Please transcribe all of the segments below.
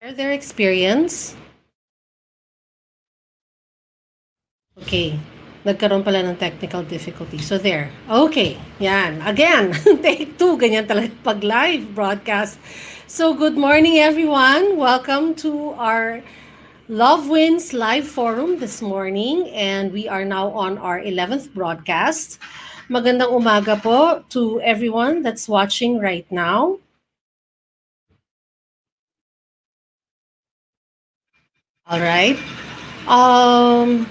Their experience. Okay. Nagkaroon pala ng technical difficulty. So there. Okay. Yan. Again, take two. Ganyan talaga pag live broadcast. So good morning everyone. Welcome to our Love Wins live forum this morning and we are now on our 11th broadcast. Magandang umaga po to everyone that's watching right now. All right. Um,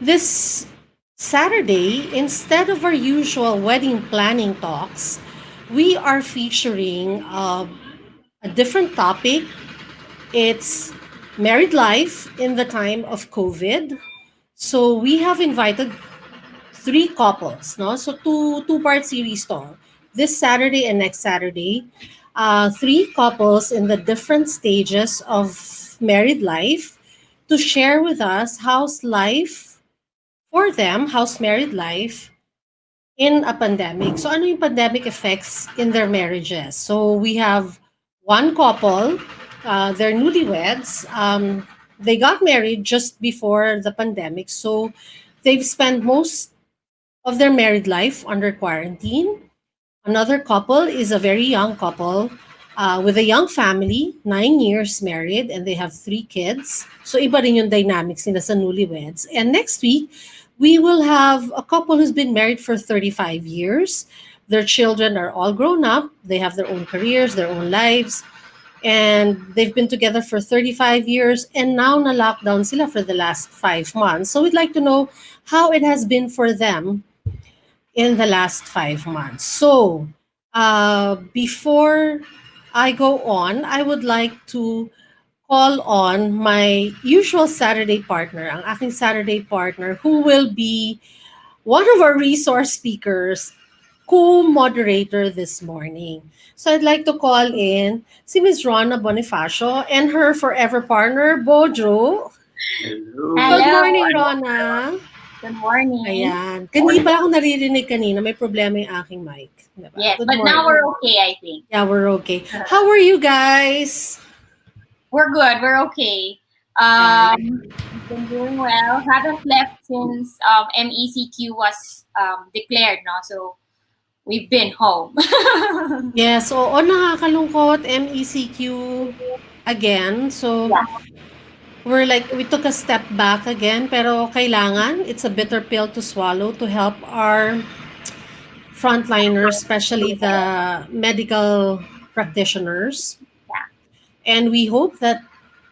this Saturday, instead of our usual wedding planning talks, we are featuring a different topic. It's married life in the time of COVID. So we have invited three couples, no? So two-part series to. This Saturday and next Saturday, three couples in the different stages of married life to share with us how's life for them, how's married life in a pandemic. So ano yung pandemic effects in their marriages? So we have one couple, they're newlyweds. They got married just before the pandemic. So they've spent most of their married life under quarantine. Another couple is a very young couple with a young family, 9 years married, and they have three kids. So iba rin yung dynamics nila sa newlyweds. And next week, we will have a couple who's been married for 35 years. Their children are all grown up. They have their own careers, their own lives. And they've been together for 35 years. And now na lockdown sila for the last 5 months. So we'd like to know how it has been for them in the last 5 months. So, before I go on, I would like to call on my usual Saturday partner, ang aking Saturday partner, who will be one of our resource speakers, co-moderator this morning. So I'd like to call in si Ms. Rona Bonifacio and her forever partner, Bojo. Hello. Good morning, Rona. Good morning. Ayan. Kanina pala ako naririnig kanina. May problema yung aking mic. Diba? Yes, Good but morning. now we're okay, I think. Yeah, we're okay. How are you guys? We're good. We're okay. We've been doing well. Haven't left since MECQ was declared, no? So we've been home. Yes, oo, nakakalungkot. MECQ again. So, Yeah. we took a step back again, pero kailangan, it's a bitter pill to swallow to help our frontliners, especially the medical practitioners. Yeah. And we hope that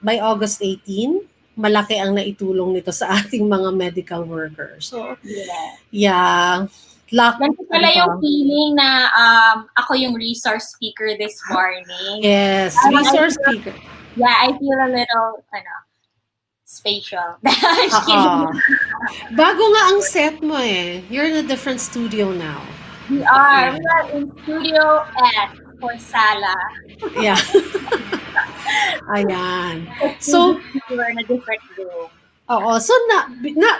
by August 18, malaki ang naitulong nito sa ating mga medical workers. So, yeah. Ganito pala yung feeling na ako yung resource speaker this morning. Yes, resource speaker. Yeah, I feel a little, spatial. Bago nga ang set mo eh. You're in a different studio now. We are in Studio S for Sala. Yeah. Ayan. So, we're in a different room. Oo. So,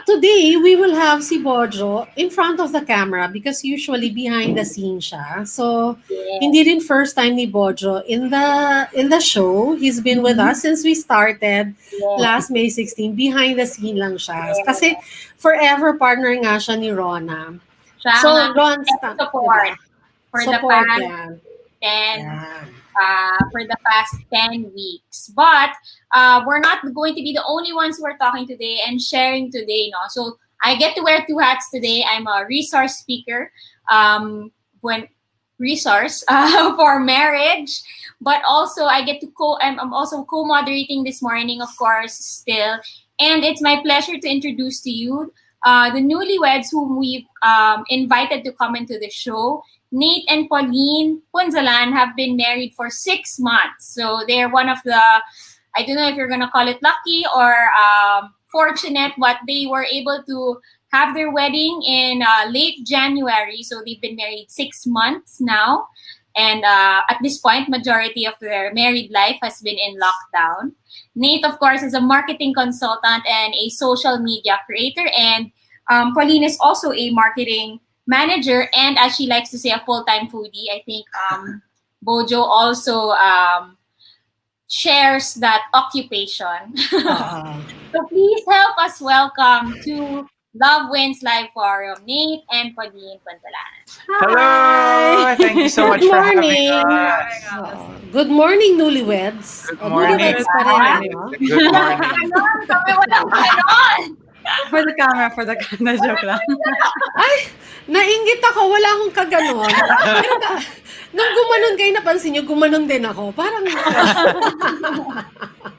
today, we will have si Bojo in front of the camera because usually behind the scene siya. So, hindi rin first time ni Bojo in the show. He's been with us since we started last May 16. Behind the scene lang siya. Kasi forever partner nga siya ni Rona. So, Ron, support for the past 10 weeks. But we're not going to be the only ones who are talking today and sharing today. No? So I get to wear two hats today. I'm a resource speaker, resource for marriage, but also I get to I'm also co-moderating this morning, of course, still. And it's my pleasure to introduce to you the newlyweds whom we've invited to come into the show. Nate and Pauline Punzalan have been married for 6 months. So they're one of the, I don't know if you're going to call it lucky or fortunate, but they were able to have their wedding in late January. So they've been married 6 months now. And at this point, majority of their married life has been in lockdown. Nate, of course, is a marketing consultant and a social media creator. And Pauline is also a marketing manager and, as she likes to say, a full-time foodie. I think Bojo also shares that occupation. Uh, So please help us welcome to Love Wins Live Forum, Nate and Pauline Pantalan. Hello! Thank you so good much for having morning. us. Good morning, newlyweds. Good O, morning. newlyweds pa rin, Diba? ano? Good Walang morning. ganon, kami walang ganon. For the camera, joke lang. Ay, nainggit ako. Wala akong kaganon. Pero nung gumanon kayo, napansin nyo, gumanon din ako. Parang,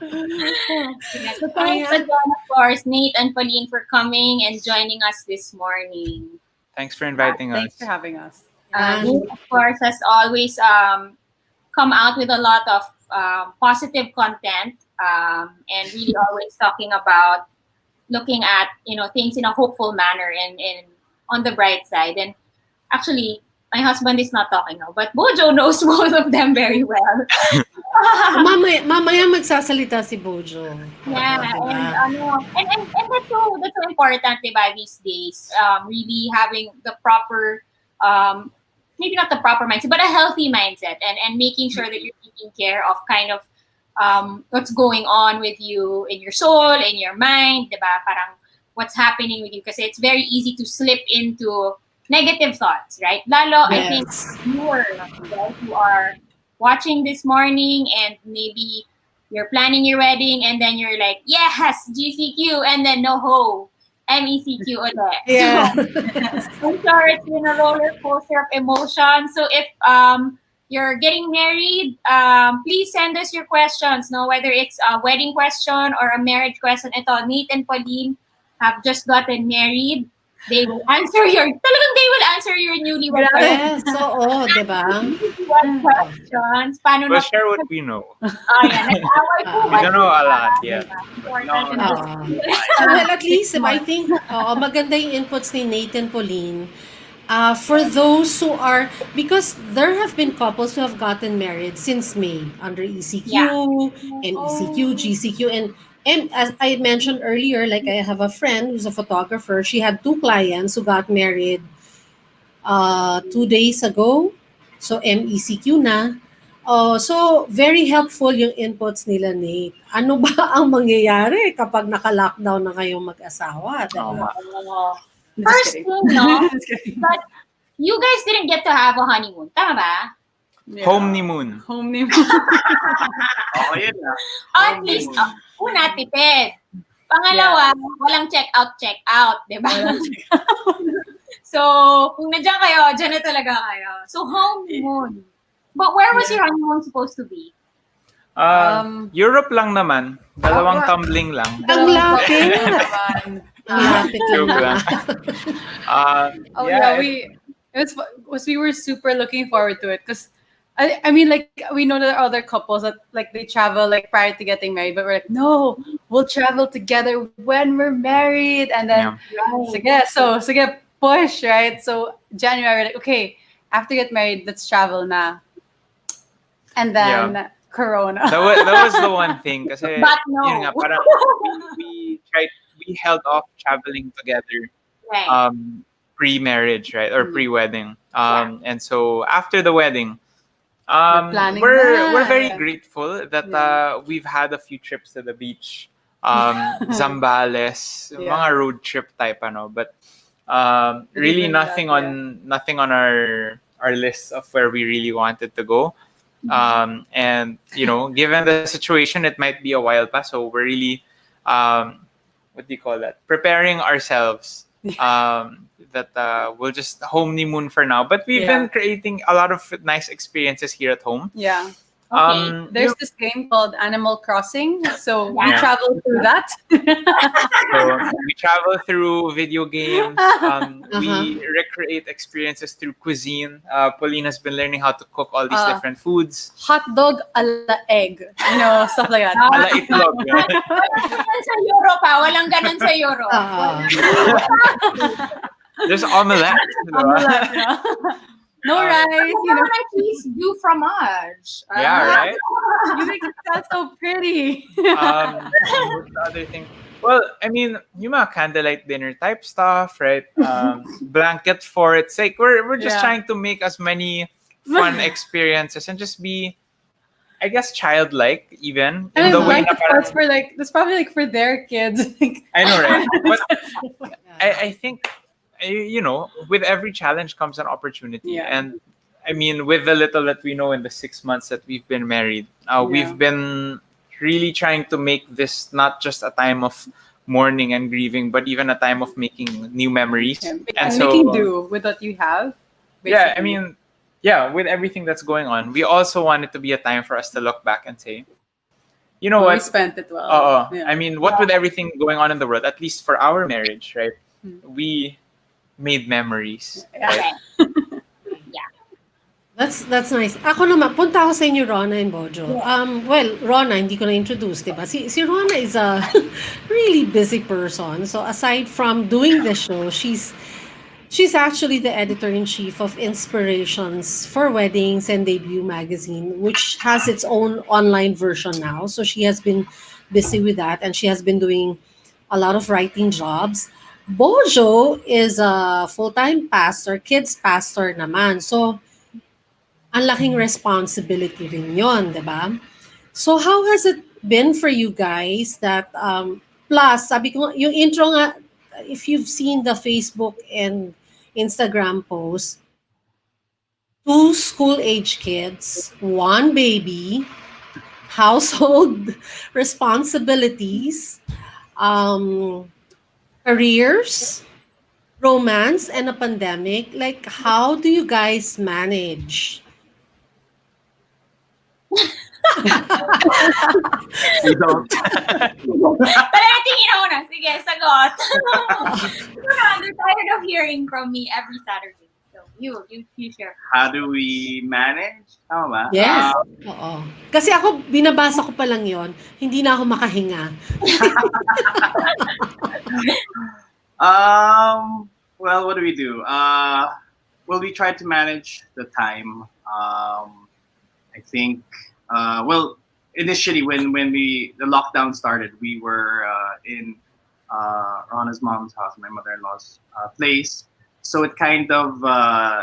Yeah, so thanks ayan. again, of course, Nate and Pauline for coming and joining us this morning. Thanks for inviting Thanks us. for having us. Nate, of course, has always come out with a lot of positive content and really always talking about looking at things in a hopeful manner and on the bright side. And actually, my husband is not talking now, but Bojo knows both of them very well. Mamaya magsasalita si Bojo. Yeah, Diba? and that's so important, diba, these days. Really having the proper, maybe not the proper mindset, but a healthy mindset, and making sure that you're taking care of kind of what's going on with you in your soul, in your mind, diba? Parang what's happening with you, because it's very easy to slip into negative thoughts, right? Lalo, I think Yes. you are watching this morning and maybe you're planning your wedding and then you're like, yes, GCQ, and then no ho, MECQ ulit. Yeah. So, I'm sure it's been a roller coaster of emotion. So if you're getting married, please send us your questions, no? Whether it's a wedding question or a marriage question. Ito, Nate and Pauline have just gotten married. They will answer they will answer your newlywed Yes, oo, diba? questions. Paano We'll na share what we know. yan. Nag-away po We don't know a lot yet. Important. Well, at least, I think, maganda yung inputs ni Nate and Pauline. For those who are, because there have been couples who have gotten married since May under ECQ, and ECQ, GCQ, and as I mentioned earlier, like I have a friend who's a photographer. She had 2 clients who got married 2 days ago. So MECQ na. So very helpful yung inputs nila, Nate. Ano ba ang mangyayari kapag naka-lockdown na kayong mag-asawa? Diba? First kidding. thing, no? Just kidding. But you guys didn't get to have a honeymoon. Tama ba? Yeah. Honeymoon. Home name. Oh, yun na. At least, una, tipid. Pangalawa, walang check-out, di ba? So, kung nandiyan kayo, dyan na talaga kayo. So, honeymoon. But where was your honeymoon supposed to be? Europe lang naman. Dalawang tumbling lang. Ang lapit. Ang Yeah, lapit Joke lang. yeah. we were super looking forward to it because I mean, like, we know there are other couples that like they travel like prior to getting married, but we're like, no, we'll travel together when we're married, and then sige, push, right? So January, we're like, okay, after get married, let's travel na, and then Corona. That was the one thing. Kasi, But no. yun nga, parang we held off traveling together Right. pre-marriage, right? Or pre-wedding. And so after the wedding, planning we're na. very grateful that we've had a few trips to the beach. Zambales, mga road trip type ano, but really nothing on our list of where we really wanted to go. And given the situation, it might be a while pa, so we're really what do you call that? Preparing ourselves that we'll just honeymoon for now. But we've been creating a lot of nice experiences here at home. Yeah. Okay. There's this game called Animal Crossing, so we Yeah. travel through that. So we travel through video games. We recreate experiences through cuisine. Pauline has been learning how to cook all these different foods. Hot dog a la egg, stuff like that. Ala itlog. Walang ganun sa Europe, ha? Walang ganun sa Europe. There's omelette. Omelette, yeah. No rice, At least do fromage. Yeah, right? You make it sound so pretty. What's the other thing? Well, I mean, yung mga candlelight dinner type stuff, right? Blanket for its sake. We're just trying to make as many fun experiences and just be, I guess childlike even And in I the way like na the parts parang, for like that's probably like for their kids. Like, I know, right? But Yeah. I think with every challenge comes an opportunity. yeah, And I mean, with the little that we know in the 6 months that we've been married, yeah. we've been really trying to make this not just a time of mourning and grieving, but even a time of making new memories. Yeah. And And making so, do with what you have, yeah, I basically. mean, yeah, with everything that's going on, we also want it to be a time for us to look back and say, you know Well, we what? spent it well. I Yeah. mean, what with everything going on in the world, at least for our marriage, right? Hmm. We made memories, Yeah. right? Correct. Yeah. That's nice. Ako naman, punta ako sa inyo, Rona and Bojo. Yeah. Well, Rona, hindi ko na-introduce, di ba? Si Rona is a really busy person. So aside from doing the show, she's actually the editor-in-chief of Inspirations for Weddings and Debut magazine, which has its own online version now. So she has been busy with that, and she has been doing a lot of writing jobs. Bojo is a full-time pastor, kids pastor naman. So ang laking responsibility rin yon, di ba? So how has it been for you guys that plus sabi ko yung intro nga, if you've seen the Facebook and Instagram post, two school age kids, one baby, household responsibilities, um careers, romance, and a pandemic. Like, how do you guys manage? We don't. Pero tingin ako na. Sige, sagot. They're tired of hearing from me every Saturday. So, you share. How do we manage? Tama ba? Yes. Oo. Kasi ako, binabasa ko pa lang yon, hindi na ako makahinga. Well, what do we do? Well, we try to manage the time. I think, well, initially when the lockdown started, we were in Rana's mom's house, my mother-in-law's place. So it kind of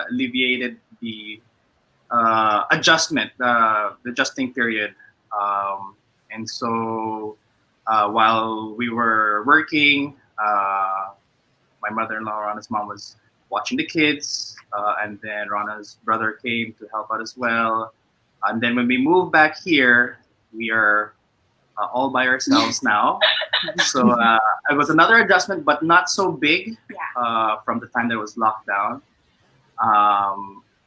alleviated the the adjusting period. And so while we were working, my mother-in-law, Rana's mom, was watching the kids, and then Rana's brother came to help out as well. And then when we moved back here, we are all by ourselves now. So it was another adjustment, but not so big from the time that it was locked down.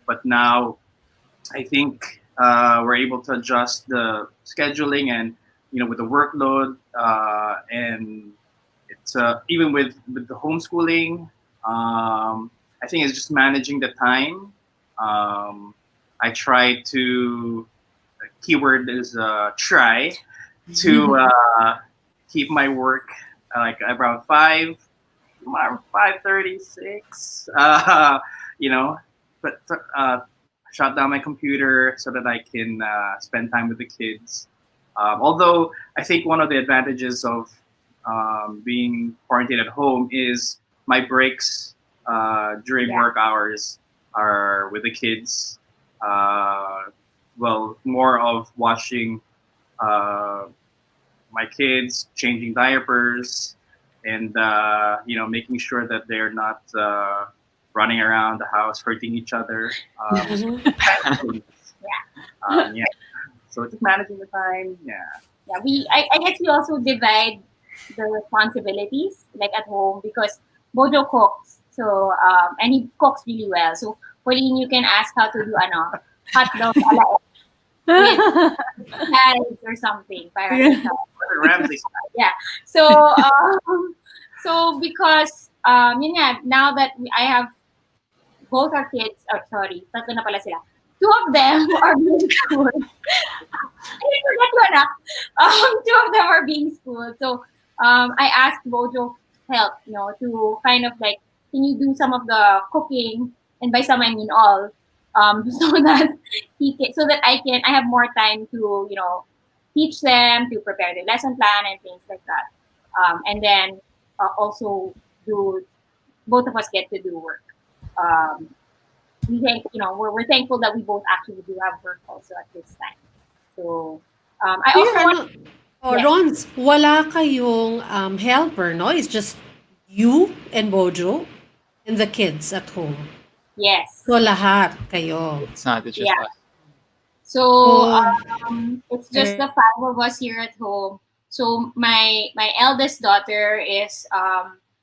But now I think we're able to adjust the scheduling and with the workload and it's even with the homeschooling. I think it's just managing the time. I try to keyword is try to keep my work like around 5:36. But shut down my computer so that I can spend time with the kids. Although I think one of the advantages of being quarantined at home is my breaks during work hours are with the kids. Well, more of watching my kids, changing diapers, and making sure that they're not running around the house hurting each other. Yeah. So just managing the time. Yeah. Yeah, I guess we also divide the responsibilities like at home because Bojo cooks. So and he cooks really well. So Pauline, you can ask how to do hot dog with eggs or something. Parang Ramsey. yeah. So so because yun nga, now that I have both our kids, sorry, tatlo na pala sila. Two of them are being schooled. I forgot one. Two of them are being schooled. So I asked Bojo help, to kind of like, can you do some of the cooking? And by some I mean all. So that I have more time to, teach them, to prepare the lesson plan and things like that. And then also do both of us get to do work. We think, we're thankful that we both actually do have work also at this time. So I Do you, also want, yes, Rons, wala kayong helper, no? It's just you and Bojo and the kids at home. yes, So lahat kayo. It's not. It's just yeah. us. So Oh, it's just the five of us here at home. So my eldest daughter is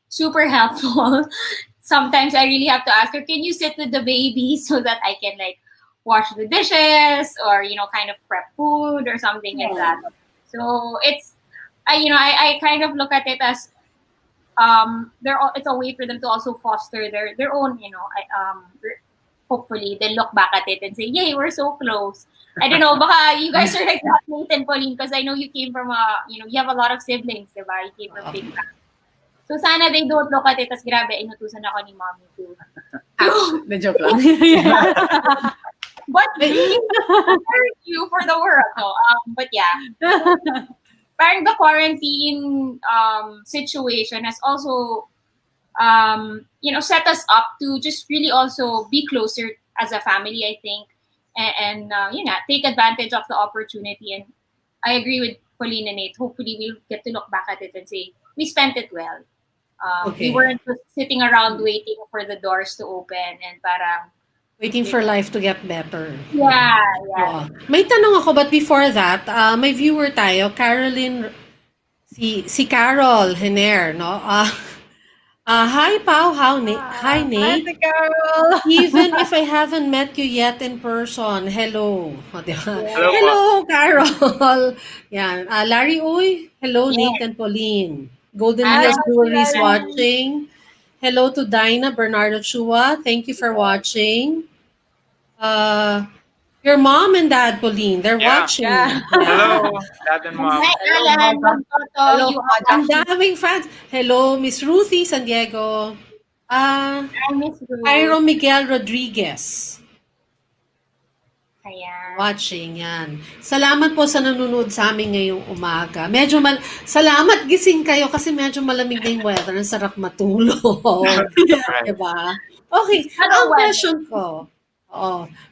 super helpful. Sometimes I really have to ask her, "Can you sit with the baby so that I can like wash the dishes or kind of prep food or something like that?" So I kind of look at it as it's a way for them to also foster their own hopefully they'll look back at it and say, "Yay, we're so close." I don't know, baka you guys are like that, Nate and Pauline, because I know you came from you have a lot of siblings, diba? You came from big family. So sana they don't look at it as grabe, inutusan ako ni mommy to. The joke lang. But really, preparing you for the world. No? But yeah, parang the quarantine situation has also set us up to just really also be closer as a family, I think, and take advantage of the opportunity. And I agree with Pauline and Nate. Hopefully, we'll get to look back at it and say we spent it well. We okay. weren't just sitting around waiting for the doors to open and parang Waiting for life to get better. yeah, yeah. Oo. May tanong ako, but before that, may viewer tayo, Caroline, si Carol Hener, no? Hi, Pao. Hi, Hi, Nate. Carol. Even if I haven't met you yet in person, hello. O, di ba? Hello po. Hello, Carol. Yan. Larry Uy, hello, Yes. Nate and Pauline. Golden Hi, Hills Brewery is Larry. watching. Hello to Dinah Bernardo Chua. Thank you for watching. Uh, your mom and dad, Pauline, they're Yeah. watching. Yeah. Hello, dad and mom. Hi, Hello, Alan. Mama. Toto, Hello, you Mama are Ang Josh. daming fans. Hello, Miss Ruthie San Diego. I Miss Cairo Ruth. Miguel Rodriguez. Ayan. Watching yan. Salamat po sa nanonood sa amin ngayong umaga. Salamat gising kayo kasi medyo malamig na yung weather. Ang sarap matulog. Right. Diba? Okay, Ano ang weather? question ko,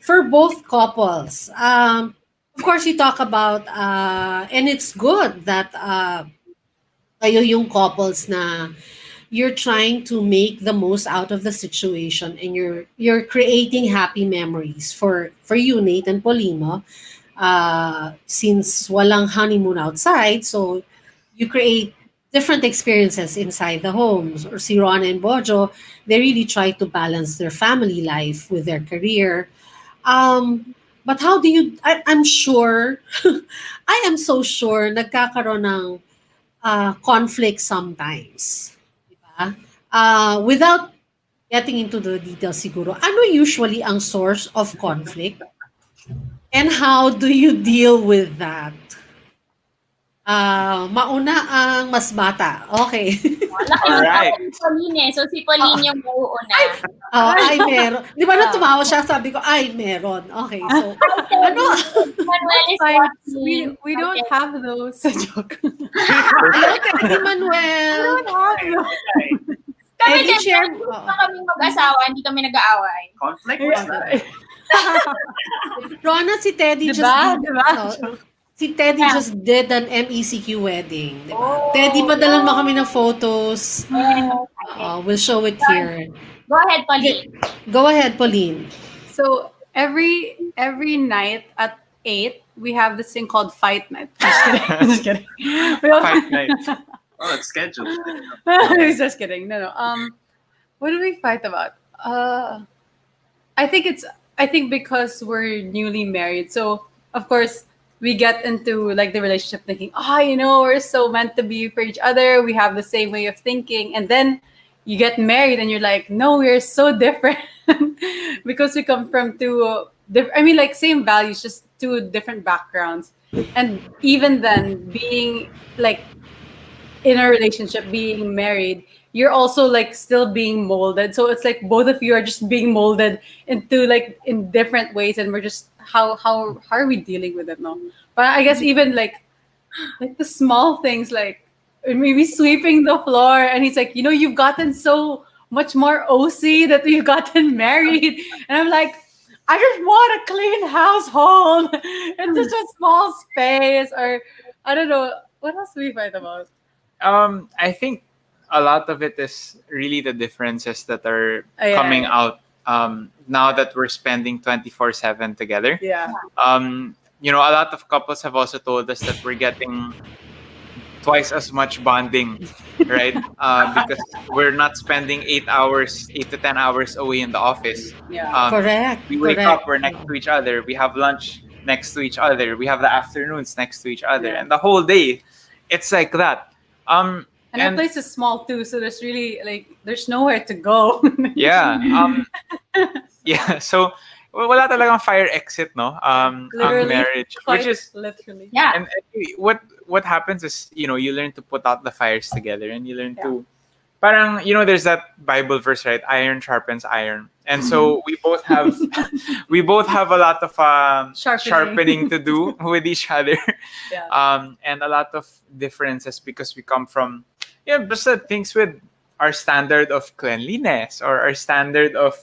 for both couples, of course you talk about, and it's good that kayo yung couples na you're trying to make the most out of the situation and you're creating happy memories for you, Nate and Polino. Since walang honeymoon outside, so you create different experiences inside the homes. Or si Ron and Bojo, they really try to balance their family life with their career. But how do you, I'm sure, I am so sure, nagkakaroon ng conflict sometimes. Diba? Without getting into the details siguro, ano usually ang source of conflict? And how do you deal with that? Mauna ang mas bata. Okay. Laki ng Alright. tawa ni Pauline eh. So si Pauline yung mauuna. Ay, meron. Di ba nung tumawa siya, sabi ko, ay, meron. Okay, so, ano? Manuel is Fine. watching. We don't have those. Joke. Hello, Teddy We Manuel. don't have those. Kami Teddy, din, share. hindi pa kami mag-asawa, hindi kami nag-aaway. Conflict? What's that? Rona, si Teddy just Diba? did, Diba? si Teddy Yeah. just did an MECQ wedding. Diba? Oh, Teddy, padalan mo kami ng photos. Yes. We'll show it here. Go ahead, Pauline. Go ahead, Pauline. So every night at 8, we have this thing called fight night. Just kidding. Just kidding. Fight night. Oh, it's scheduled. Just kidding. No. What do we fight about? I think because we're newly married, so of course we get into like the relationship thinking, we're so meant to be for each other. We have the same way of thinking, and then you get married and you're like, no, we're so different because we come from two like same values, just two different backgrounds. And even then, being like in a relationship, being married, you're also like still being molded. So it's like both of you are just being molded into like in different ways, and we're just how are we dealing with it now? But I guess even like the small things, like maybe sweeping the floor, and he's like, you've gotten so much more OC that you've gotten married, and I'm like, I just want a clean household. It's such a small space, or I don't know. What else do we fight about? I think a lot of it is really the differences that are Yeah, coming yeah. out now that we're spending 24/7 together. Yeah. A lot of couples have also told us that we're getting twice as much bonding, right? Because we're not spending 8 hours, 8 to 10 hours away in the office. Yeah. Correct. We wake up, Correct. we're next to each other. We have lunch next to each other. We have the afternoons next to each other, Yeah. and the whole day, it's like that. And our And place is small too, so there's really there's nowhere to go. yeah, yeah. So wala talagang fire exit, no? Ang Literally, marriage, which quite is literally. Yeah. and what happens is you learn to put out the fires together, and you learn Yeah. to parang there's that Bible verse, right? Iron sharpens iron, and so we both have a lot of sharpening to do with each other, Yeah. and a lot of differences because we come from just things with our standard of cleanliness or our standard of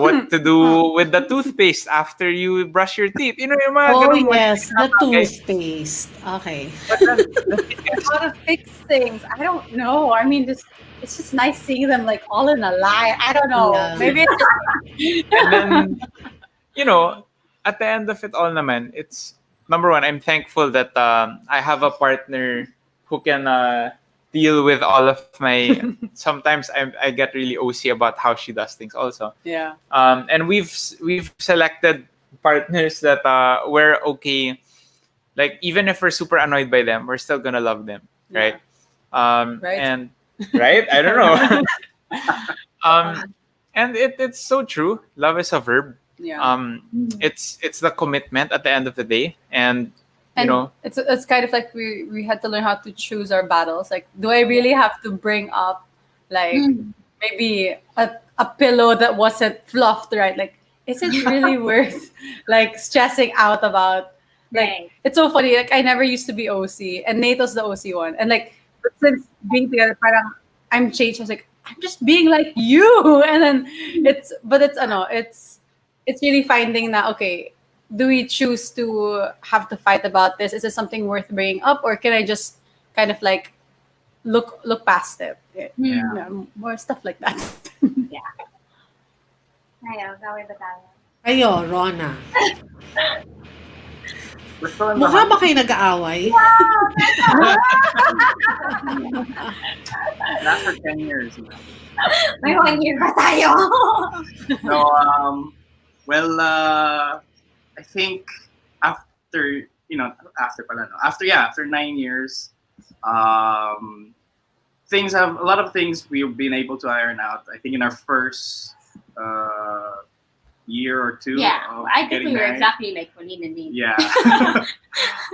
what to do with the toothpaste after you brush your teeth. Yung mga Oh, ganung yes, the bagay. toothpaste. Okay. But then the thing is, How to fix things? I don't know. I mean, it's just nice seeing them like all in a line. I don't know. Yeah. Maybe it's just and then at the end of it all naman, it's number one, I'm thankful that I have a partner who can deal with all of my sometimes I get really OC about how she does things also. yeah. And we've selected partners that we're okay, like even if we're super annoyed by them, we're still gonna love them, right? Right. And right, I don't know. And it's so true. Love is a verb. Yeah. It's the commitment at the end of the day, and And know it's kind of like we had to learn how to choose our battles. Like, do I really have to bring up like maybe a pillow that wasn't fluffed right? Like, is it really worth like stressing out about? Like, Right. it's so funny. Like, I never used to be OC, and Nato's the OC one. And like, but since being together, parang I'm changed. I was like, I'm just being like you. And then it's really finding that, okay, do we choose to have to fight about this? Is it something worth bringing up, or can I just kind of like look past it? Yeah, more stuff like that. Ayaw, gawin ba tayo? Kayo, Rona. We're still in the Mukha ba kayo nag-aaway? last for 10 years. May 1 year ba tayo? No, I think after after 9 years, a lot of things we've been able to iron out. I think in our first year or two Yeah, of I think getting we were married. exactly like Pauline and me. Yeah.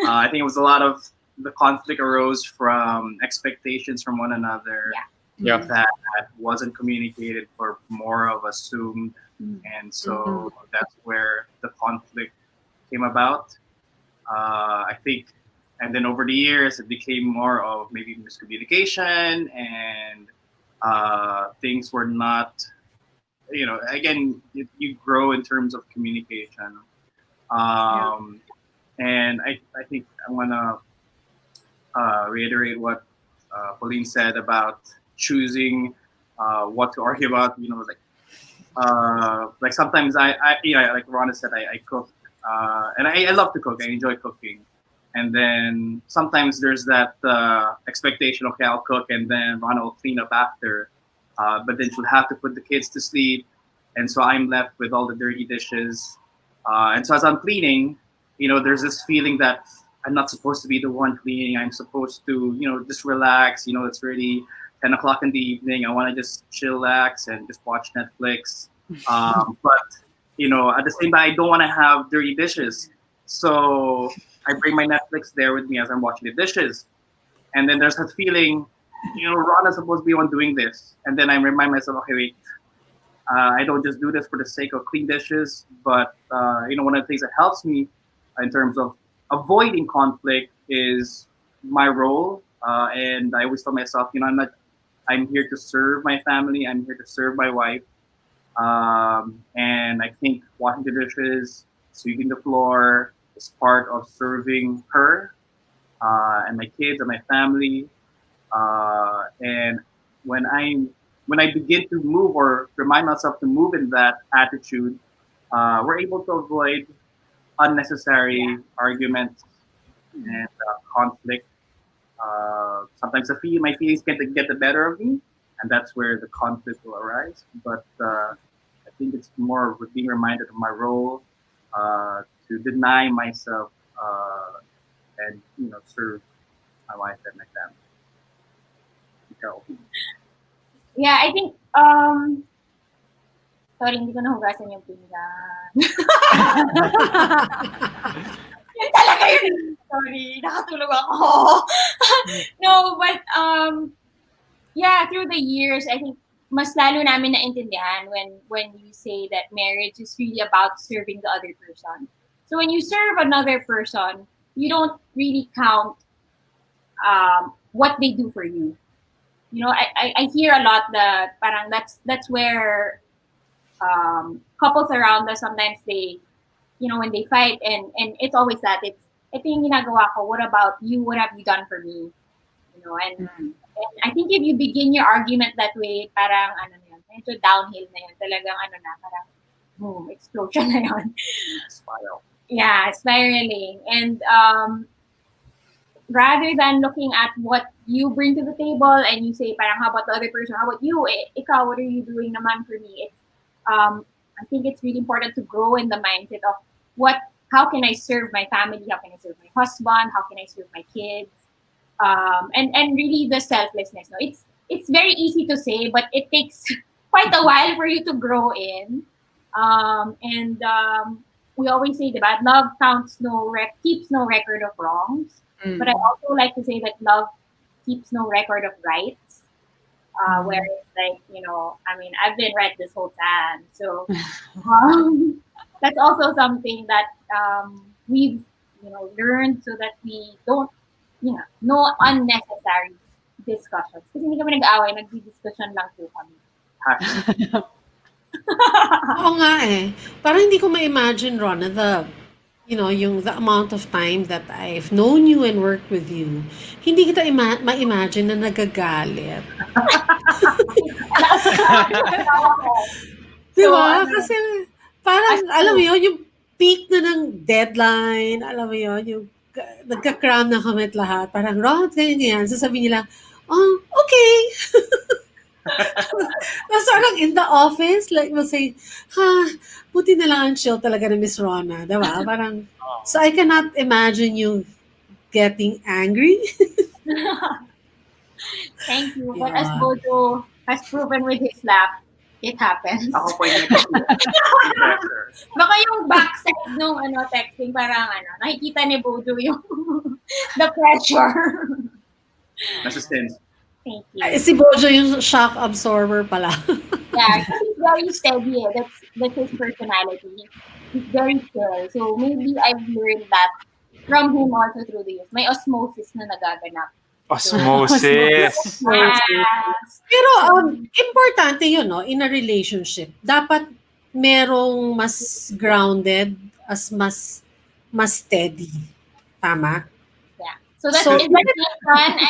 I think it was a lot of the conflict arose from expectations from one another Yeah. that wasn't communicated or more of assumed. And so that's where the conflict came about. I think, and then over the years, it became more of maybe miscommunication and things were not, again, you grow in terms of communication. And I think I want to reiterate what Pauline said about choosing what to argue about. Like sometimes I like Rhonda said, I cook, and I love to cook. I enjoy cooking. And then sometimes there's that expectation, okay, I'll cook and then Rhonda will clean up after. But then she'll have to put the kids to sleep. And so I'm left with all the dirty dishes. And so as I'm cleaning, there's this feeling that I'm not supposed to be the one cleaning. I'm supposed to, just relax. It's already 10 o'clock in the evening. I want to just chillax and just watch Netflix. But, at the same time, I don't want to have dirty dishes. So I bring my Netflix there with me as I'm washing the dishes. And then there's that feeling, Rhonda's supposed to be one doing this. And then I remind myself, okay, wait, I don't just do this for the sake of clean dishes. But, one of the things that helps me in terms of avoiding conflict is my role. And I always tell myself, I'm here to serve my family. I'm here to serve my wife. And I think washing the dishes, sweeping the floor is part of serving her and my kids and my family. And when I when I begin to move or remind myself to move in that attitude, we're able to avoid unnecessary arguments and conflict. Sometimes my feelings get the better of me, and that's where the conflict will arise. But I think it's more of being reminded of my role to deny myself and serve my wife and my family. Go. Yeah, I think, sorry, hindi ko nahugasan yung pinggan. Yun talaga yun. Sorry, nakatulog ako. No, but, yeah, through the years, I think, mas lalo namin naintindihan when you say that marriage is really about serving the other person. So when you serve another person, you don't really count what they do for you. You know, I hear a lot that parang that's where couples around us sometimes they, when they fight, and it's always that ito yung ginagawa ko, what about you, what have you done for me, and I think if you begin your argument that way, parang ano na yun, medyo downhill na yun, talagang ano na, parang boom, explosion na yun. Spiral. Yeah, spiraling. And rather than looking at what you bring to the table and you say, parang, how about the other person? How about you? Ikaw, what are you doing naman for me? It's, I think it's really important to grow in the mindset of how can I serve my family? How can I serve my husband? How can I serve my kids? And really the selflessness. No, it's very easy to say, but it takes quite a while for you to grow in. And we always say that love keeps no record of wrongs. But I also like to say that love keeps no record of rights. Where it's like, I mean, I've been right this whole time. So that's also something that we've, learned so that we don't, no unnecessary discussions. Kasi hindi kami nag-away, nagdi-discussion lang po kami. Oo nga eh. Parang hindi ko ma-imagine, Ron, yung the amount of time that I've known you and worked with you, hindi kita ma-imagine na nagagalit. Di ba? Kasi parang, alam mo yun, yung peak na ng deadline, alam mo yun, yung nagka-cram na kami at lahat. Parang, Ron, ganyan. Sasabihin nila, oh, okay. Tapos parang in the office, like, we'll say, buti na lang ang chill talaga ni Miss Rona. Diba? Parang, so I cannot imagine you getting angry. Thank you. But as Bojo has proven with his laugh, it happens. Ako po yung next. Baka yung backside nung texting, parang nakikita ni Bojo yung the pressure. Nasa sense. Thank you. Si Bojo yung shock absorber pala. Yeah, he's very steady. That's his personality. He's very chill. So maybe I've learned that from him also through the years. May osmosis na nagaganap. Osmosis. Yes. Pero importante yun, no, in a relationship. Dapat merong mas grounded as mas steady. Tama? Yeah. So is that fun?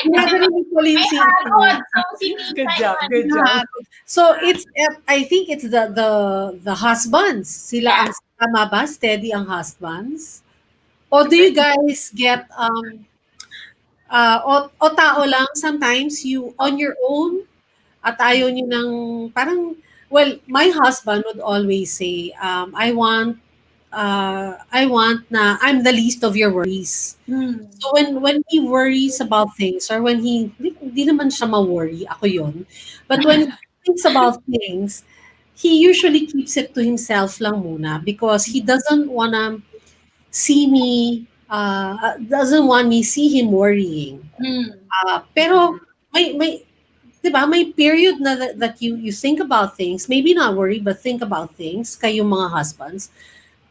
Good job. So it's I think it's the husbands. Sila ang tama ba? Steady ang husbands? Or do you guys get o tao lang sometimes you on your own at ayaw nyo ng parang, well, my husband would always say, I want na I'm the least of your worries. So when he worries about things or when di naman siya ma-worry, ako yun. But when he thinks about things, he usually keeps it to himself lang muna because he doesn't wanna see me doesn't want me see him worrying. Pero may 'di ba, may period na that you think about things, maybe not worry but think about things kayong mga husbands.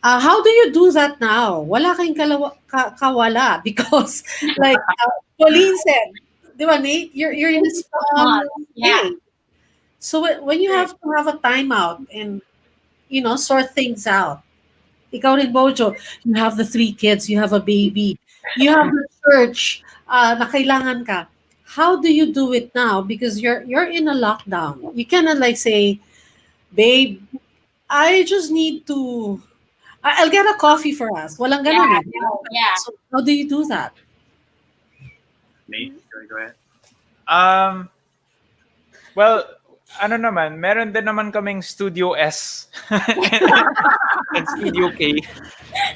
How do you do that now? Wala kayong kawala because like Pauline said, 'di ba, Nate, you're in a strong Yeah. way. So when you have to have a timeout and sort things out, ikaw rin, Bojo, you have the three kids, you have a baby, you have the church na kailangan ka. How do you do it now? Because you're in a lockdown. You cannot like say, babe, I just need to. I'll get a coffee for us. Walang Yeah, ganon eh. no, yeah. So how do you do that? Nate, go ahead. Um, well, ano naman, meron din naman kaming Studio S and Studio K,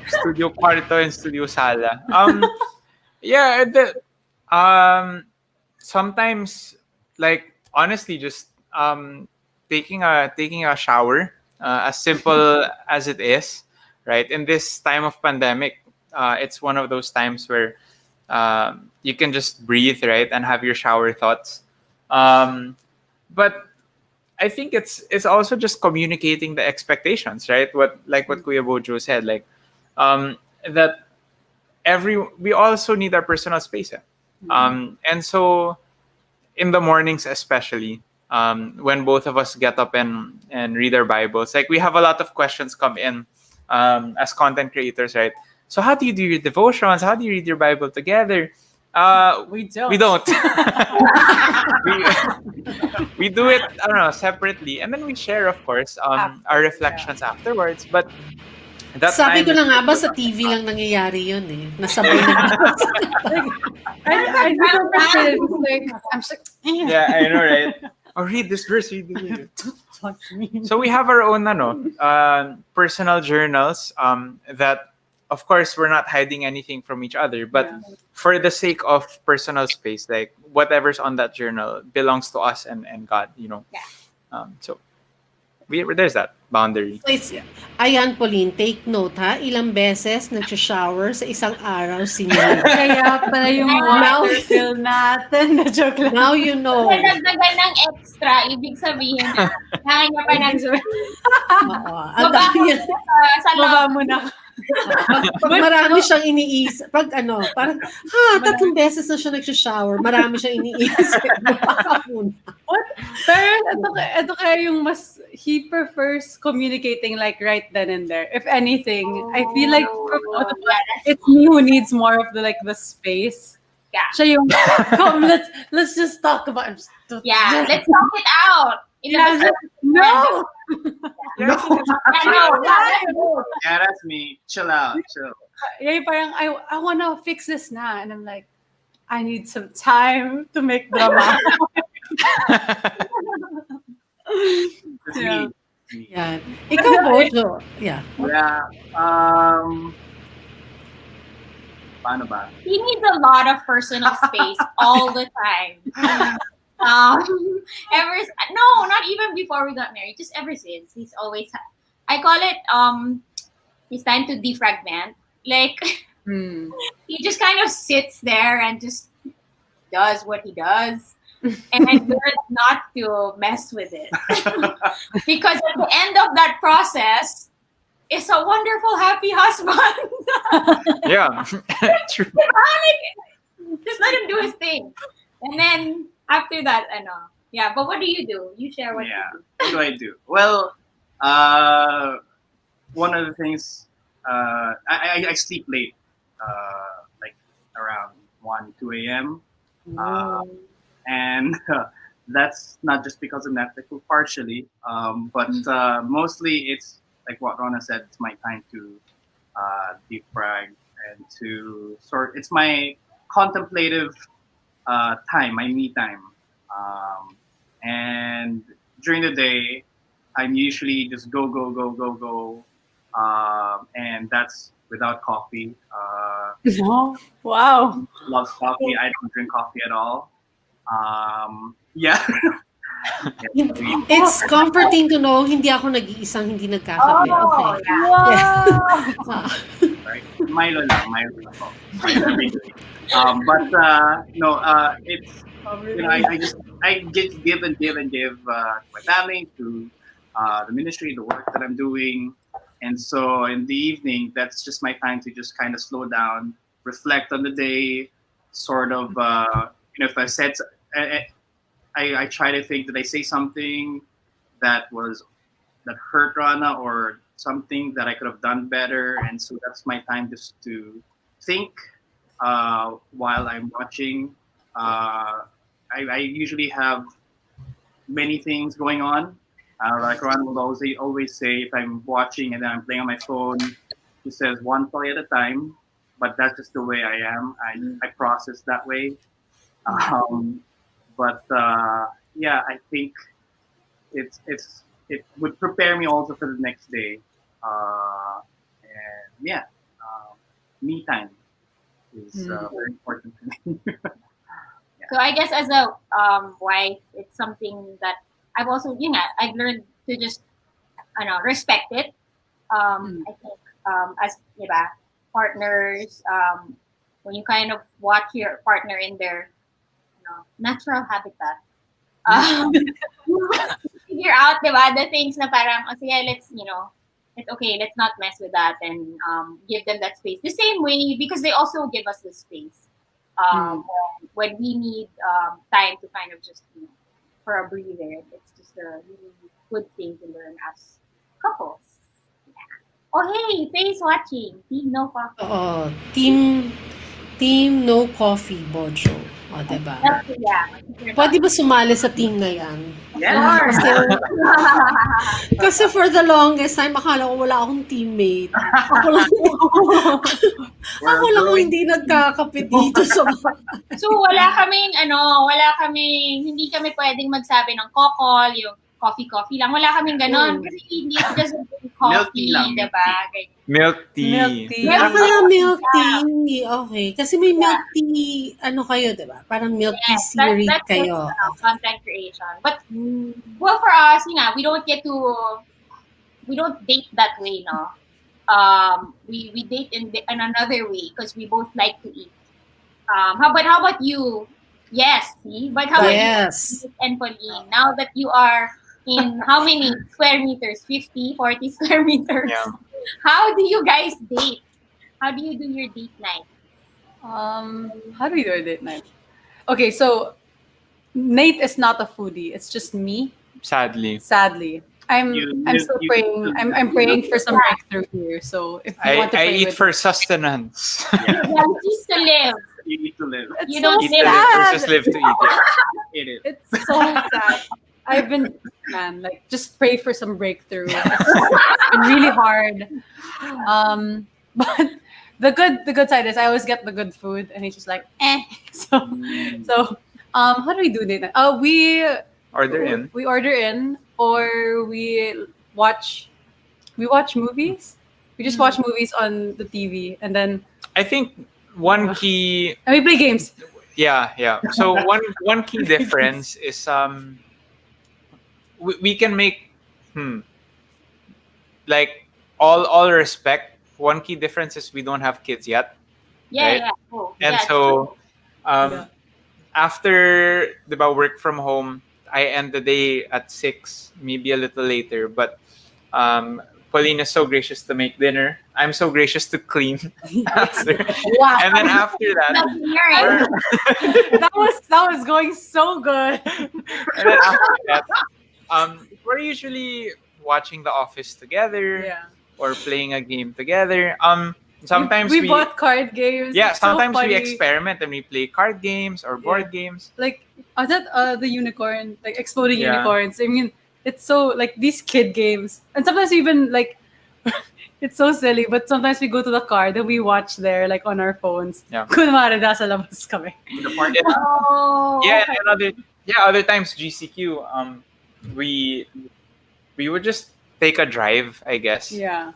Studio Quarto and Studio Sala. Yeah, sometimes, like, honestly, just taking a shower, as simple as it is, right? In this time of pandemic, it's one of those times where you can just breathe, right, and have your shower thoughts. But I think it's also just communicating the expectations, right? What Kuya Bojo said, like, that we also need our personal space. And so in the mornings, especially, when both of us get up and read our Bibles, like, we have a lot of questions come in, as content creators, right? So how do you do your devotions? How do you read your Bible together? We don't. We don't. we, we do it, I don't know, separately, and then we share, of course, our reflections afterwards. But that Sabi time ko is na nga ba really sa what we TV want. lang nangyayari yun eh. Nasabay na. I do sometimes it's like I'm just like, Yeah, I know, right? Oh, read this verse. Read this verse. touch me. So we have our own personal journals, that, of course, we're not hiding anything from each other, but Yeah. for the sake of personal space, like, whatever's on that journal belongs to us and God, Yeah. So there's that boundary. So ayan, Pauline, take note ha. Ilang beses nagsha-shower sa isang araw si Nate. Kaya pala yung Now- water fill natin. Na joke lang. Now you know. Kung nagdagan ng extra, ibig sabihin, kailangan niya pa ng Oo. Ang dami yan. sa Baba loob. mo na. Pag marami siyang iniisip, parang, tatlong beses na siya nagsha-shower, marami siyang iniisip. Baka muna. What? Pero ito kaya yung mas, he prefers communicating like right then and there. If anything, I feel like for both of us, it's me who needs more of the space. Yeah. Siya yung, come, let's just talk about it. Yeah, let's talk it out. Yeah, no! Yeah, I think it's- Yeah, that's me. Chill out, chill. Yeah, parang, I wanna fix this na. And I'm like, I need some time to make drama. It's Yeah. me. Yan. Ikaw, Bojo. Yeah. Yeah. Paano ba? He needs a lot of personal space all the time. Not even before we got married, just ever since. He's always, I call it, it's time to defragment. Like, Hmm. he just kind of sits there and just does what he does. And I learned not to mess with it. Because at the end of that process, is a wonderful, happy husband. Yeah, true. Just let him do his thing. And then after that, yeah. But what do you do? You share what Yeah. you do. What do I do? Well, one of the things, I sleep late, like around 1, 2 a.m. And that's not just because of Netflix, well, partially, but mostly it's like what Rona said. It's my time to defrag and to sort. It's my contemplative time, my me time. And during the day, I'm usually just go, go, go, go, go. And that's without coffee. No? Wow. Loves coffee. I don't drink coffee at all. Yeah. It's comforting to know hindi ako nag-iisang hindi nagkakape. Oh, Okay. yeah. Ah. Right? Milo lang po. But no, it's I give and give and give to my family, to the ministry, the work that I'm doing, and so in the evening, that's just my time to just kind of slow down, reflect on the day, sort of if I said I try to think, did I say something that hurt Rana, or something that I could have done better? And so that's my time just to think while I'm watching. I usually have many things going on. Like Ron will always say, if I'm watching and then I'm playing on my phone, he says one play at a time. But that's just the way I am. I process that way. Um, but yeah, I think it would prepare me also for the next day. And yeah, me time is very important to me. So I guess as a wife, it's something that I've also, I've learned to just, I know, respect it. I think as, partners, when you kind of watch your partner in their, natural habitat, um, figure out, the things na parang, oh, sige, let's, it's okay, let's not mess with that, and give them that space. The same way, because they also give us the space. When we need time to kind of just, for a breather, it's just a really good thing to learn as couples. Yeah. Oh, hey, face watching. Team no coffee. Oo, team no coffee, Bojo. O, diba? Yeah. Pwede ba sumali sa team na yan? Yeah. Kasi, kasi for the longest time, akala ko wala akong teammate. Ako lang ang hindi nagkakape dito sa So wala kaming, hindi kami pwedeng magsabi ng kokol, yung coffee lang. Wala kaming ganon. Kasi hindi it's just Milk tea coffee, lang. diba? Milk tea. Milk tea. Akala milk tea. Okay. Kasi may milk tea, kayo, diba? Parang milk tea series that's kayo. content creation. But, well, for us, we don't date that way, no? We date in another way because we both like to eat. How about you? Yes, see? But how about you and Pauline? Now that you are in how many square meters? 50, 40 square meters. Yeah. How do you guys date? How do you do your date night? How do we do a date night? Okay, so Nate is not a foodie. It's just me. Sadly. I'm still praying. I'm praying for some breakthrough here. So if you want to I pray eat with for sustenance. You used to live. You need to live. It's You so don't Eat to live, sad. or just live to eat it. It is. It's so sad. I've been, man, like, just pray for some breakthrough. It's been really hard. But the good side is I always get the good food, and he's just like, eh. So how do we do date night? We Order in. We order in, or we watch movies. We just watch movies on the TV, and then I think one key, we play games. yeah. So one key difference is we can make like all respect. One key difference is we don't have kids yet. Yeah, Right? yeah. Oh, And yeah, so Yeah. after the work from home, I end the day at 6, maybe a little later. But Pauline is so gracious to make dinner. I'm so gracious to clean after. Wow, And then after that, we're- that was going so good. and then after that, we're usually watching The Office together Yeah. or playing a game together. Sometimes we bought card games. yeah, It's so sometimes we funny. experiment and we play card games or board games. Like, is that the unicorn, like exploding Yeah. unicorns? I mean, it's so like these kid games, and sometimes even like it's so silly. But sometimes we go to the car that we watch there, like on our phones. Yeah. Kunwari, nasa labas kami. The party. Oh, Yeah, okay. and other times GCQ, we would just take a drive, I guess. Yeah.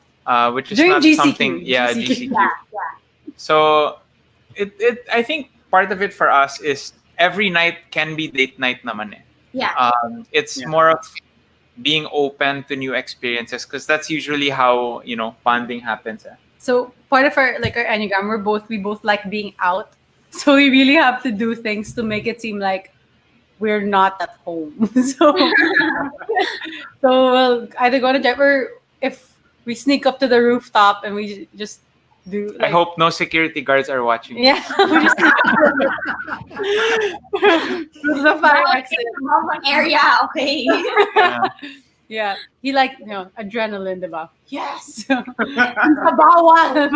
Which is During not GCQ, something. Yeah, GCQ. GCQ. Yeah. So it I think part of it for us is every night can be date night naman eh. Yeah. It's Yeah. more of being open to new experiences because that's usually how bonding happens. Eh. So part of our enneagram, we both like being out. So we really have to do things to make it seem like we're not at home. So we'll either go to jet, or if we sneak up to the rooftop and we just do. I hope no security guards are watching. Yeah, we just through the fire exit. Common area, okay. Yeah. Yeah, he like adrenaline, diba? Yes, sa bawal.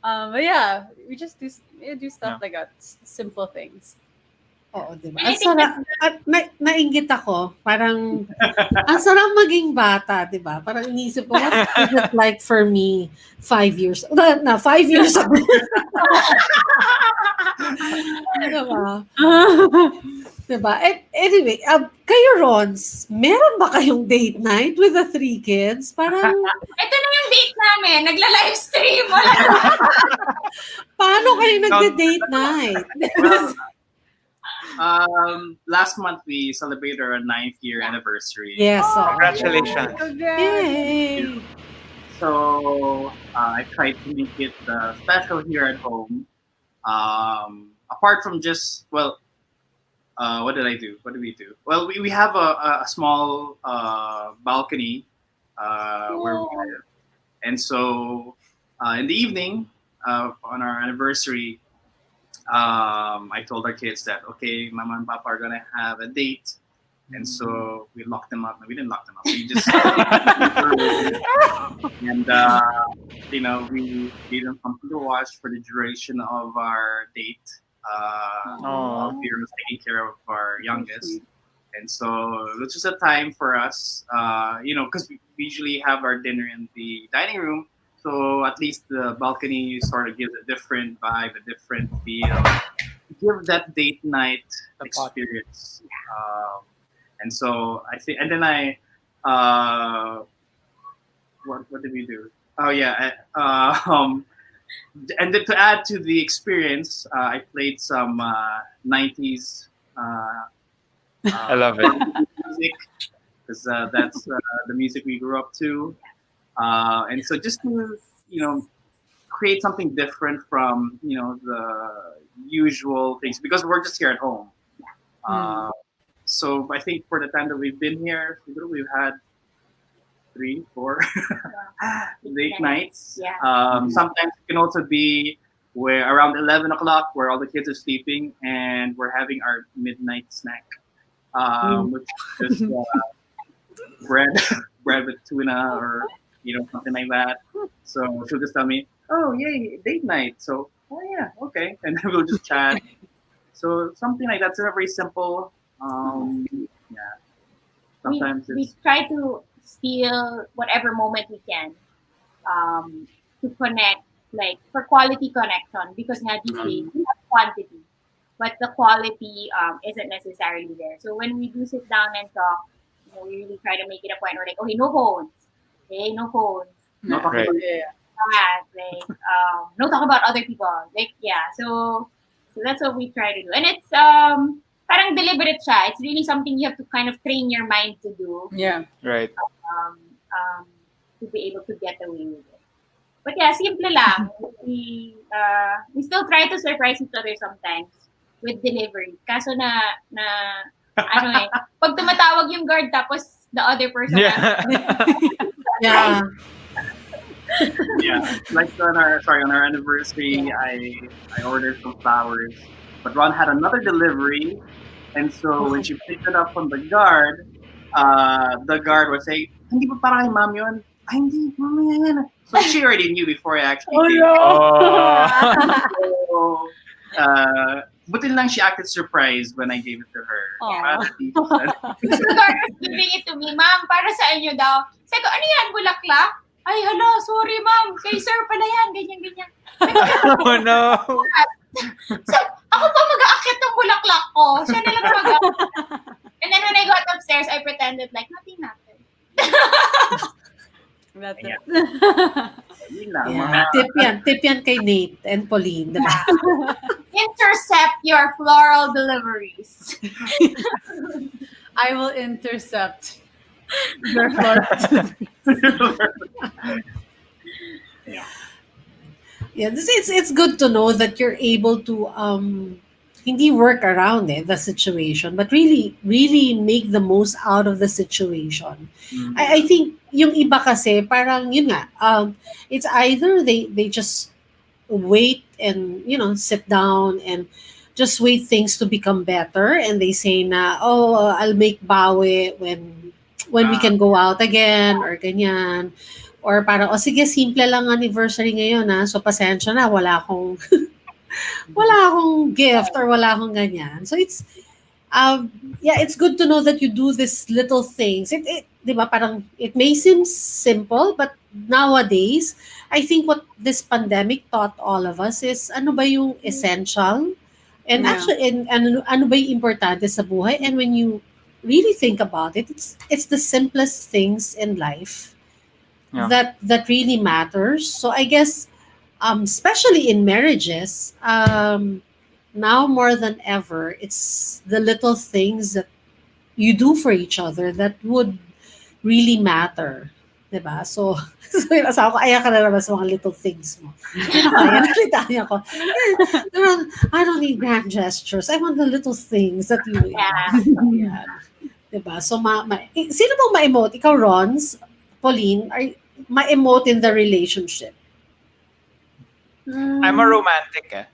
But yeah, we just do stuff Yeah. like that, simple things. Oo, di ba? And I Ang think sarap. At nainggit ako. Parang, ang sarap maging bata, di ba? Parang inisip ko, what was it like for me 5 years? Na 5 years ago. Di ba? Di ba? Anyway, kayo, Rons, meron ba kayong date night with the three kids? Parang, Ito na yung date namin. Nagla-livestream. Wala na. paano kayo nagde-date night? Well, last month we celebrated our 9th year anniversary. Yes. Congratulations. Yay! So I tried to make it special here at home. Apart from just what did I do? What did we do? Well, we have a small balcony where we live, and so in the evening on our anniversary, I told our kids that okay, Mama and Papa are gonna have a date, and so we locked them up. No, we didn't lock them up. We just and we gave them something to watch for the duration of our date. While we were taking care of our youngest, and so it was just a time for us, because we usually have our dinner in the dining room. So at least the balcony sort of gives a different vibe, a different feel. Give that date night experience. And so I think, and then what did we do? Oh yeah, and then to add to the experience, I played some 90s I love it. music because that's the music we grew up to. And so just to create something different from the usual things because we're just here at home. So I think for the time that we've been here, we've had 3, 4 late nights. Yeah. Sometimes it can also be where around 11 o'clock where all the kids are sleeping and we're having our midnight snack, which is just bread with tuna or something like that. So she'll just tell me, "Oh, yay, date night." So, "Oh yeah, okay," and then we'll just chat. So something like that's very simple. Yeah. Sometimes we try to steal whatever moment we can to connect, like for quality connection, because now these days we have quantity, but the quality isn't necessarily there. So when we do sit down and talk, we really try to make it a point. We're like, okay, no phones. Okay, no phones. not Right. Like no talk about other people. Like so that's what we try to do. And it's parang deliberate siya. It's really something you have to kind of train your mind to do. Yeah. Right. To be able to get away with it. But yeah, simple lang. We still try to surprise each other sometimes with delivery. Kaso pag tumatawag yung guard tapos the other person Yeah. Yeah. yeah, like on our anniversary, I ordered some flowers, but Ron had another delivery, and so when she picked it up from the guard was saying, "Hindi ba para kay ma'am yun?" "Ay, hindi, mama yan." So she already knew before I actually came. Oh. So, buti lang she acted surprised when I gave it to her. Aw. the guard was giving it to me. Ma'am, para sa inyo daw. Sabi ko, ano yan, bulaklak? Ay, hala, sorry ma'am. Kay sir pala yan, ganyan. Oh no. So, ako pa mag-aakit ng bulaklak ko. Siya na lang mag-aakit. And then when I got upstairs, I pretended like nothing happened. That's it. Yun lang, Yeah. Tip yan kay Nate and Pauline. Diba? Intercept your floral deliveries. I will intercept your floral. Yeah, it's good to know that you're able to hindi work around the situation, but really make the most out of the situation. I think yung iba kasi parang yun nga, it's either they just wait and sit down and just wait things to become better, and they say na, oh, I'll make bawi when we Ah, can go out again or ganyan, or parang, oh sige, simple lang anniversary ngayon, ha, so pasensya na, wala akong gift or wala akong ganyan. So yeah, it's good to know that you do these little things. Di ba, parang it may seem simple, but nowadays, I think what this pandemic taught all of us is ano ba yung essential, and Yeah. actually, and ano ba yung importante sa buhay. And when you really think about it, it's the simplest things in life Yeah. that really matters. So I guess, especially in marriages, now more than ever, it's the little things that you do for each other that would really matter. Diba? So, so yung asawa ko, ayan ka na naman sa mga little things mo. Sabi ko, ayan, nakita niya ko. I don't need grand gestures. I want the little things that you, Yeah. ayan. Diba? So, sino bang ma-emote? Ikaw, Rons, Pauline, ma-emote in the relationship? I'm a romantic eh.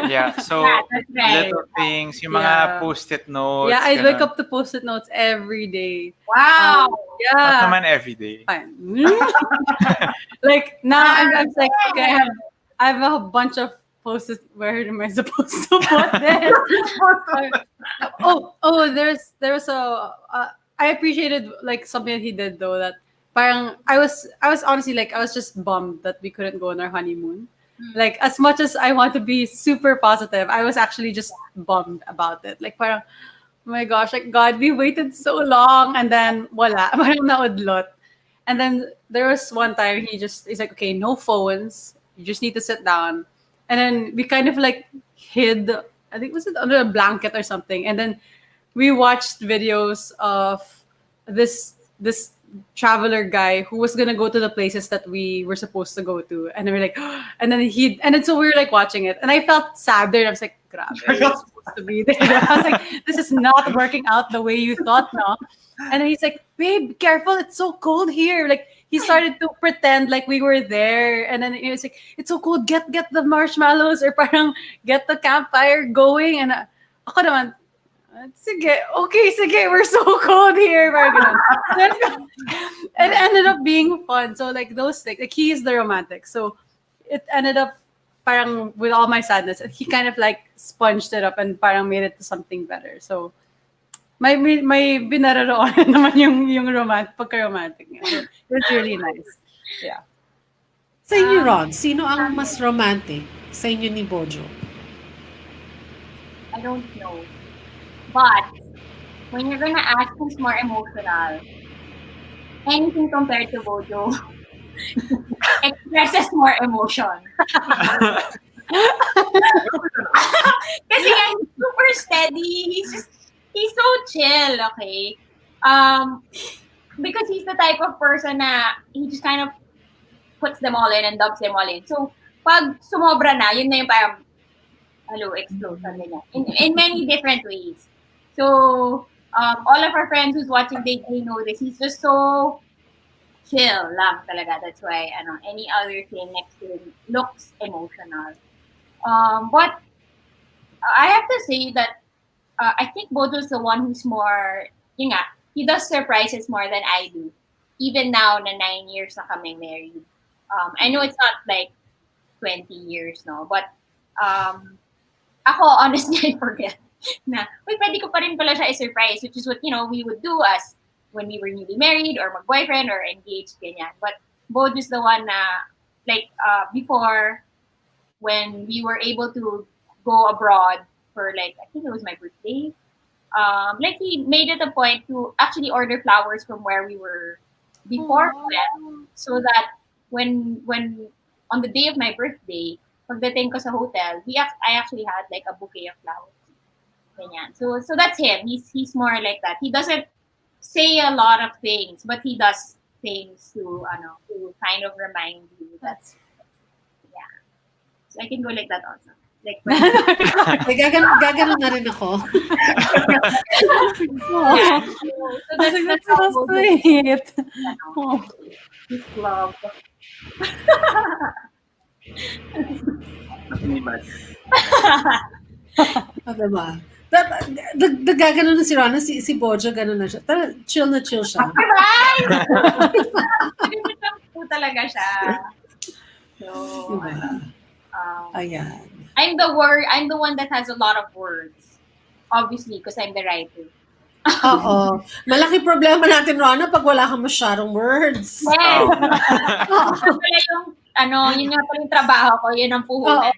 Yeah, so Yeah, that's right. little things, yung Yeah. mga post-it notes. Yeah, I wake ganun. up to post-it notes every day. Wow. Not Yeah. naman every day. Fine. Like now, I'm like, okay, I have a bunch of post-it. Where am I supposed to put this? There's I appreciated like something that he did though, that parang I was honestly like, I was just bummed that we couldn't go on our honeymoon. Like, as much as I want to be super positive, I was actually just bummed about it. Like parang, oh my gosh, like God, we waited so long, and then wala, parang naudlot. And then there was one time he's like, okay, no phones. You just need to sit down. And then we kind of like hid, I think was it under a blanket or something. And then we watched videos of this traveler guy who was gonna go to the places that we were supposed to go to. And then we're like, and then so we were like watching it. And I felt sad there. I was like, grabe, we're supposed to be there. I was like, this is not working out the way you thought, no? And then he's like, babe, careful, it's so cold here. Like he started to pretend like we were there. And then he was like, it's so cold, get the marshmallows, or parang get the campfire going. And ako naman, sige, okay, sige, we're so cold here. Parang ganun. It ended up being fun. So like those things, like he is the romantic. So it ended up parang with all my sadness, he kind of like sponged it up and parang made it to something better. So may binararoonan naman yung pagka-romantic niya. So, it was really nice. Yeah. Sa inyo, Ron, sino ang mas romantic sa inyo ni Bojo? I don't know. But when you're gonna ask who's more emotional, anything compared to Bojo expresses more emotion. Kasi nga, he's super steady. He's so chill, okay? Because he's the type of person na he just kind of puts them all in and dumps them all in. So, pag sumobra na, yun na yung parang, hello, explosion nila. In many different ways. So, all of our friends who's watching, they know this. He's just so chill lang talaga. That's why, any other thing next to him looks emotional. But I have to say that I think Bojo's the one who's more, yun nga, he does surprises more than I do. Even now na 9 years na kami married. I know it's not like 20 years, no? But ako, honestly, I forget na, wait, pwede ko pa rin pala siya i-surprise, which is what, we would do as when we were newly married or mag-boyfriend or engaged, ganyan. But Bojo's the one na, like, before, when we were able to go abroad for, like, I think it was my birthday, like, he made it a point to actually order flowers from where we were before, so that when on the day of my birthday, pagdating ko sa hotel, I actually had like a bouquet of flowers. Ganyan. So that's him. He's more like that. He doesn't say a lot of things, but he does things to kind of remind you that, yeah. So I can go like that also. Like, Ay, gaganon na rin ako. yeah. Oh, So that's that's so how we'll do it, sweet. ano, Oh. with love. Nothing bad. Diba? Gaganon na si Rana, si Bojo, ganon na siya. Chill na chill siya. Bye! Favorite lang po talaga siya. So, Diba? um, Ayan. I'm the one that has a lot of words. Obviously, because I'm the writer. Oo. Malaki problema natin, Rana, pag wala kang masyadong words. Yes! Oo. Yun pala yung, yun nga pala yung trabaho ko, yun ang puhunan. Wala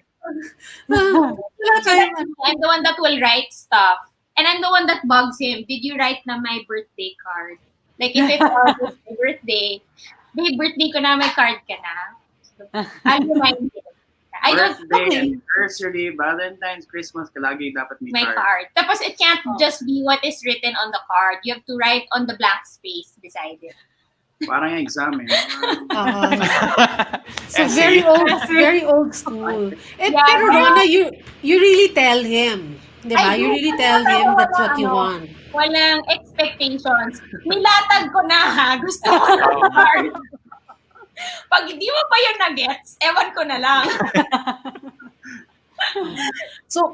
So tayong that's me. I'm the one that will write stuff. And I'm the one that bugs him. Did you write na my birthday card? Like, if it's August, my birthday, babe, birthday ko na, may card ka na. So, I'll remind him. I don't Birthday, anniversary, Valentine's, Christmas, kalagi dapat may my card. card. Tapos it can't just be what is written on the card. You have to write on the blank space beside it. Parang yung exam eh. Oo. So Essay. very old school. Yeah. Pero Rona, you really tell him. Di ba? You really tell him that's what you want. Walang expectations. Nilatag ko na ha. Gusto ko ng card. Pag hindi mo pa yun na-gets, ewan ko na lang. So,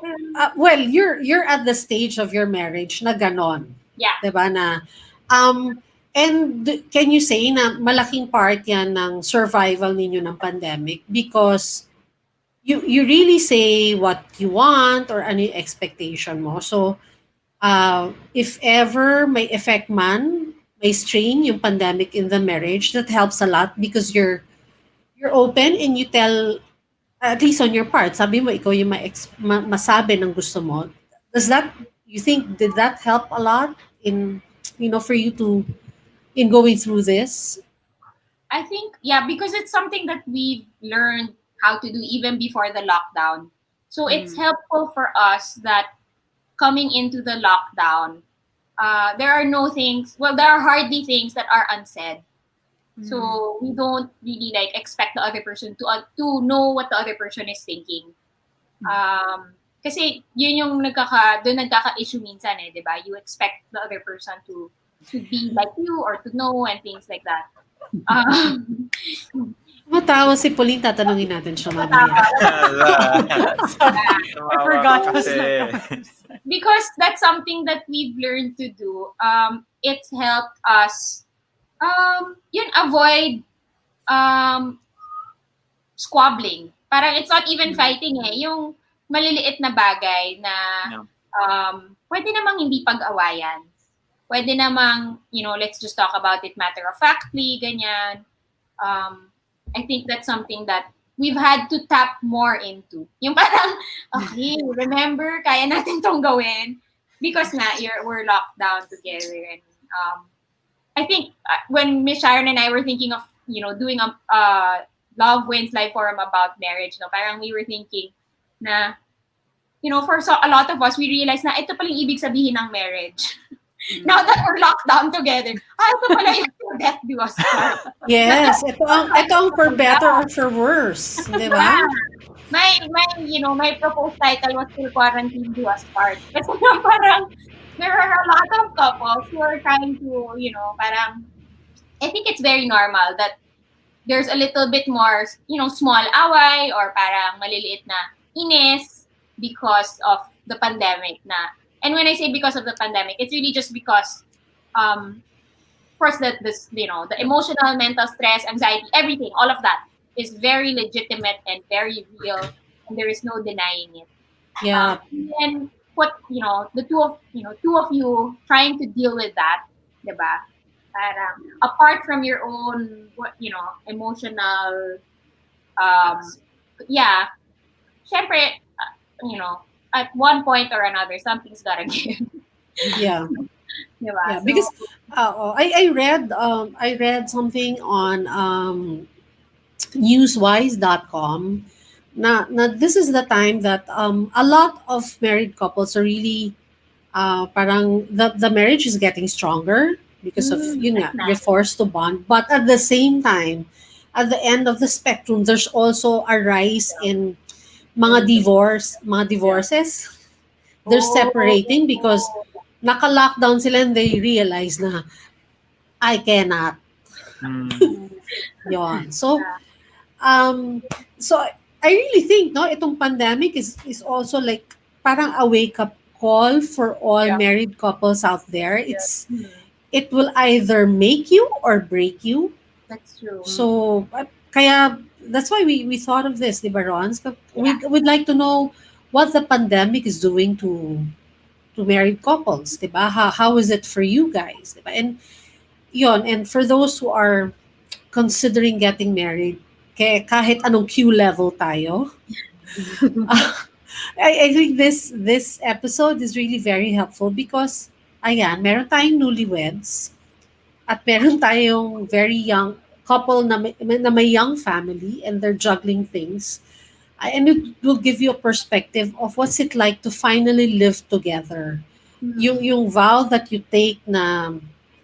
well, you're at the stage of your marriage na ganon. Yeah. Diba na, and can you say na malaking part yan ng survival ninyo ng pandemic because you really say what you want or ano yung expectation mo. So, if ever may effect man, may strain yung pandemic in the marriage, that helps a lot because you're open and you tell, at least on your part, sabi mo, ikaw yung masabi ng gusto mo. Does that, you think, did that help a lot in, for you to, in going through this? I think, yeah, because it's something that we've learned how to do even before the lockdown. So it's helpful for us that coming into the lockdown, there are hardly things that are unsaid. So we don't really like expect the other person to know what the other person is thinking. Kasi yun yung nagkaka-issue minsan eh, 'di ba? You expect the other person to be like you or to know and things like that. Matawa si Pauline, tatanungin natin siya mamaya. I forgot. Because that's something that we've learned to do. It's helped us avoid squabbling. Parang it's not even fighting eh. Yung maliliit na bagay na pwede namang hindi pag-awayan. Pwede namang, let's just talk about it matter-of-factly, ganyan. I think that's something that we've had to tap more into. Yung parang, okay, remember, kaya natin tong gawin because we're locked down together. And I think when Miss Sharon and I were thinking of, doing a Love Wins Live Forum about marriage, parang we were thinking na, for a lot of us, we realized na ito palang ibig sabihin ng marriage. Now that we're locked down together, ito pala yung death do us part. Yes, ito ang for better or for worse, di ba? My proposed title was Till Quarantine Do Us Part. Kasi parang there are a lot of couples who are trying to, parang I think it's very normal that there's a little bit more, small away or parang maliliit na inis because of the pandemic na. And when I say because of the pandemic, it's really just because, of course, the emotional, mental stress, anxiety, everything, all of that is very legitimate and very real, and there is no denying it. Yeah. And what the two of you trying to deal with that, diba? Parang apart from your own, emotional, syempre, at one point or another, something's gotta give. Yeah. Diba? Yeah, because I read something on newswise.com na this is the time that a lot of married couples are really parang the marriage is getting stronger because of that's nice. you're forced to bond, but at the same time at the end of the spectrum there's also a rise in mga Yeah. divorces, they're Oh, separating because naka-lockdown sila and they realize na I cannot. Mm. Yon. Um, so I really think no, itong pandemic is also like parang a wake up call for all Yeah. married couples out there. Yeah. It will either make you or break you. that's true. So kaya that's why we thought of this, di ba, Ron? So, Yeah. we'd like to know what the pandemic is doing to married couples, di ba? How is it for you guys, di ba? And yon, and for those who are considering getting married, kahit anong Q level tayo, I think this episode is really very helpful because ayan, meron tayong newlyweds at meron tayong very young couple na may young family and they're juggling things. And it will give you a perspective of what's it like to finally live together. Yung vow that you take na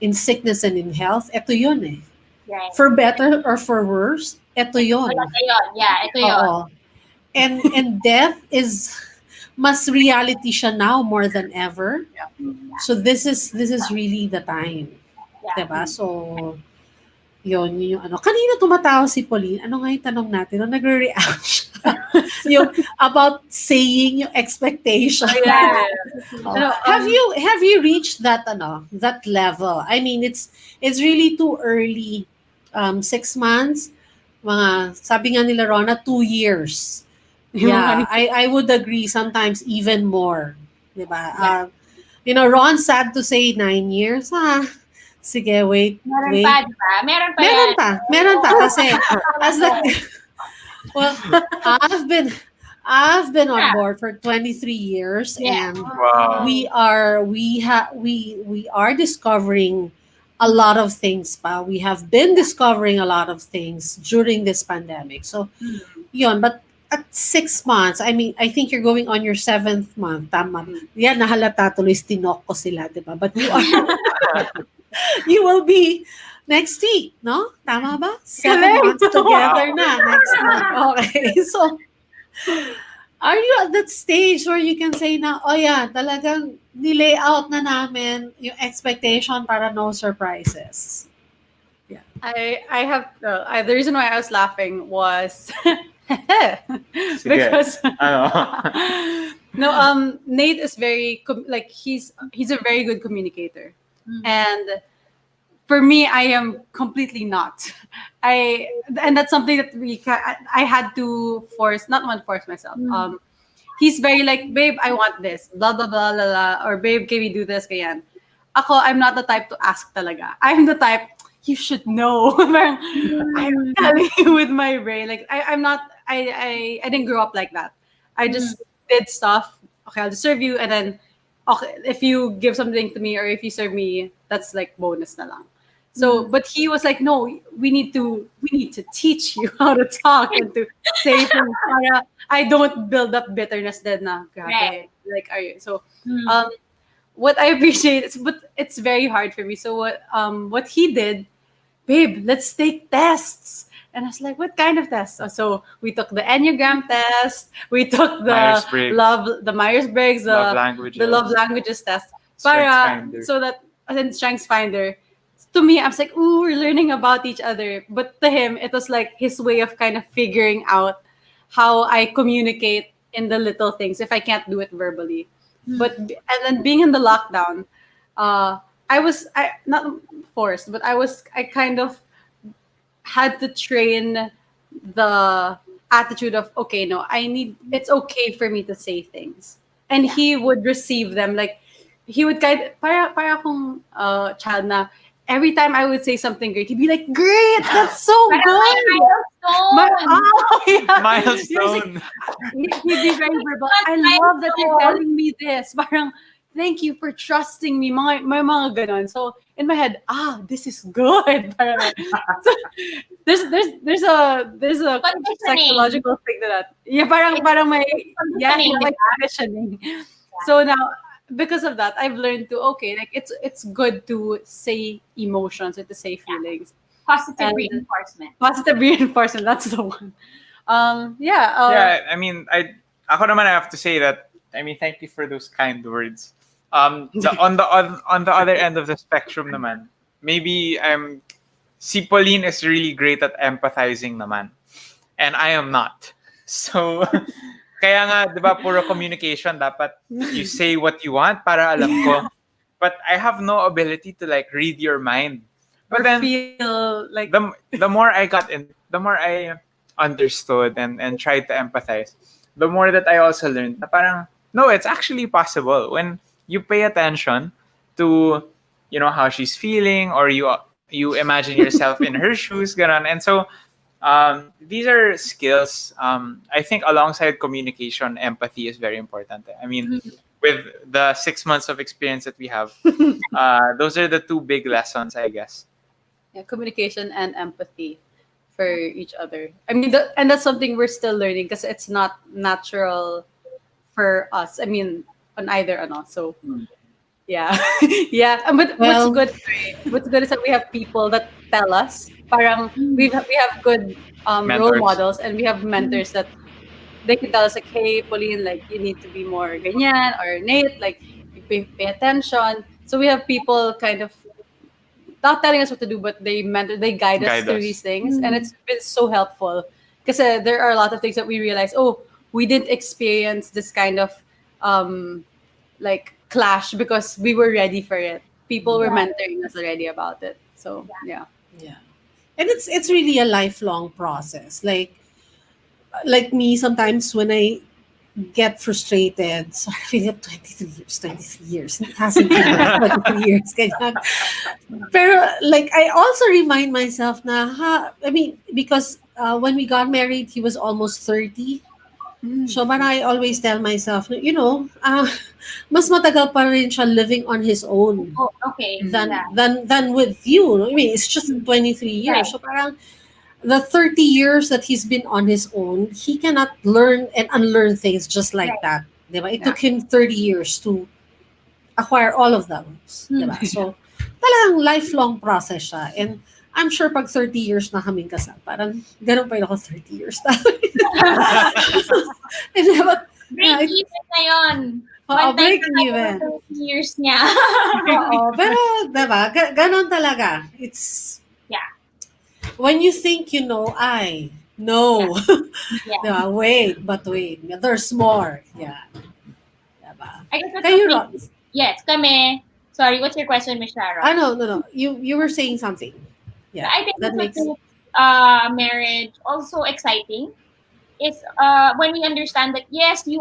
in sickness and in health, eto yun eh. Right. For better or for worse, eto Wala yun. yun. Yeah, ito yun. Oo. And death is mas reality siya now more than ever. So this is really the time. Yeah. 'Di ba? So yun yung ano. Kanina tumatawa si Pauline. Ano nga yung tanong natin? No, nagre-react siya. Yung about saying yung expectation. Yeah. Oh. Ano, Have you reached that level? I mean, it's really too early. 6 months, mga sabi nga nila Rona, 2 years. yung Yeah, ano, I would agree sometimes even more. 'Di ba? Yeah. Ron, sad to say 9 years. Sige, wait, Meron wait. pa, di ba? Meron pa yan. Meron pa kasi as the well, I've been I've been on Yeah. board for 23 years Yeah. and Wow. we are discovering a lot of things pa. We have been discovering a lot of things during this pandemic. So, yun, but at 6 months, I mean, I think you're going on your seventh month. Tama. Yan, nahalata tuloy, tinok ko sila, di ba? But you will be next week, no? Tama ba? 7 months together na next week. Okay. So, are you at that stage where you can say na, oh yeah, talagang nilay out na namin yung expectation para no surprises? I have the reason why I was laughing was Sige. because Ano? no Nate is very like he's a very good communicator, and for me I am completely not. And that's something that I had to force myself. He's very like, babe, I want this, blah blah blah blah, blah, or babe, can we do this? Ganyan. Ako, I'm not the type to ask talaga. I'm the type, you should know. I'm telling you with my brain. Like I'm not. I didn't grow up like that. I just did stuff. Okay, I'll just serve you, and then okay, if you give something to me or if you serve me, that's like bonus na lang. So, but he was like, no, we need to teach you how to talk and to say things. Para I don't build up bitterness then na. Grabe. Right. Like, are you? So, what I appreciate is, but it's very hard for me. So what he did, babe, let's take tests. And I was like, what kind of tests? So we took the Enneagram test, we took the Myers-Briggs, Love languages. the love languages test. Strengths So that, and then Strengths Finder. To me, I was like, ooh, we're learning about each other. But to him, it was like his way of kind of figuring out how I communicate in the little things if I can't do it verbally. And then being in the lockdown, I was not forced, but I kind of had to train the attitude of, okay, no, it's okay for me to say things, and he would receive them like he would guide para akong child na every time I would say something great, he'd be like, great, that's so good. Yeah. Milestone. He'd be very verbal. I love that you're telling me this. Parang, thank you for trusting me. May mga ganon. So in my head, this is good. Parang, so, there's a psychological thing to that. Yeah, parang may like conditioning. So now, because of that, I've learned to like it's good to say emotions and to say feelings. Positive reinforcement. Positive reinforcement. That's the one. Yeah, I mean, ako naman I have to say that, I mean, thank you for those kind words. On the other end of the spectrum naman, maybe si Pauline is really great at empathizing naman, and I am not. So, kaya nga, di ba, puro communication, dapat you say what you want para alam ko. But I have no ability to like read your mind. But Or then, feel like the more I the more I understood and tried to empathize, the more that I also learned na parang, no, it's actually possible when you pay attention to, you know, how she's feeling, or you imagine yourself in her shoes, ganon. And so these are skills. I think alongside communication, empathy is very important. I mean, with the 6 months of experience that we have, those are the two big lessons, I guess. yeah, communication and empathy for each other. I mean, and that's something we're still learning because it's not natural for us. I mean, on either ano. So yeah, yeah. But Well, what's good is that we have people that tell us. Parang we have good role Mentors. models and we have mentors that they can tell us like, hey, Pauline, like you need to be more ganyan, or Nate, like you pay attention. So we have people kind of not telling us what to do, but they guide us Guide through us. these things, and it's been so helpful because there are a lot of things that we realize. Oh, we didn't experience this kind of like clash because we were ready for it. People were mentoring us already about it. So yeah. yeah. And it's really a lifelong process. Like me, sometimes when I get frustrated, so I feel 23 years. It hasn't been like 23 years. Ganyan. Pero like I also remind myself na I mean because when we got married he was almost 30. So but I always tell myself, you know, mas matagal pa rin siya living on his own Oh, okay. than Yeah. than with you. I mean, it's just 23 years. Right. So parang the 30 years that he's been on his own, he cannot learn and unlearn things just like Right. that. Diba? It Yeah. took him 30 years to acquire all of those. Hmm. Diba? So, talagang lifelong process siya. And I'm sure pag 30 years na kaming kasal, parang ganun pa rin ako 30 years na. And but, Break it- even na yun. Oo, One time break na tayo even. ng years niya. Oo, pero diba, ganon talaga. It's, Yeah. when you think you know, no. Yeah. Diba? Wait, there's more. Yeah. Diba? I guess that's Kayo, what Ron. yes, kami. Sorry, what's your question, Miss Sharon? No. You were saying something. Yeah. I think That what makes makes marriage also exciting is when we understand that yes, you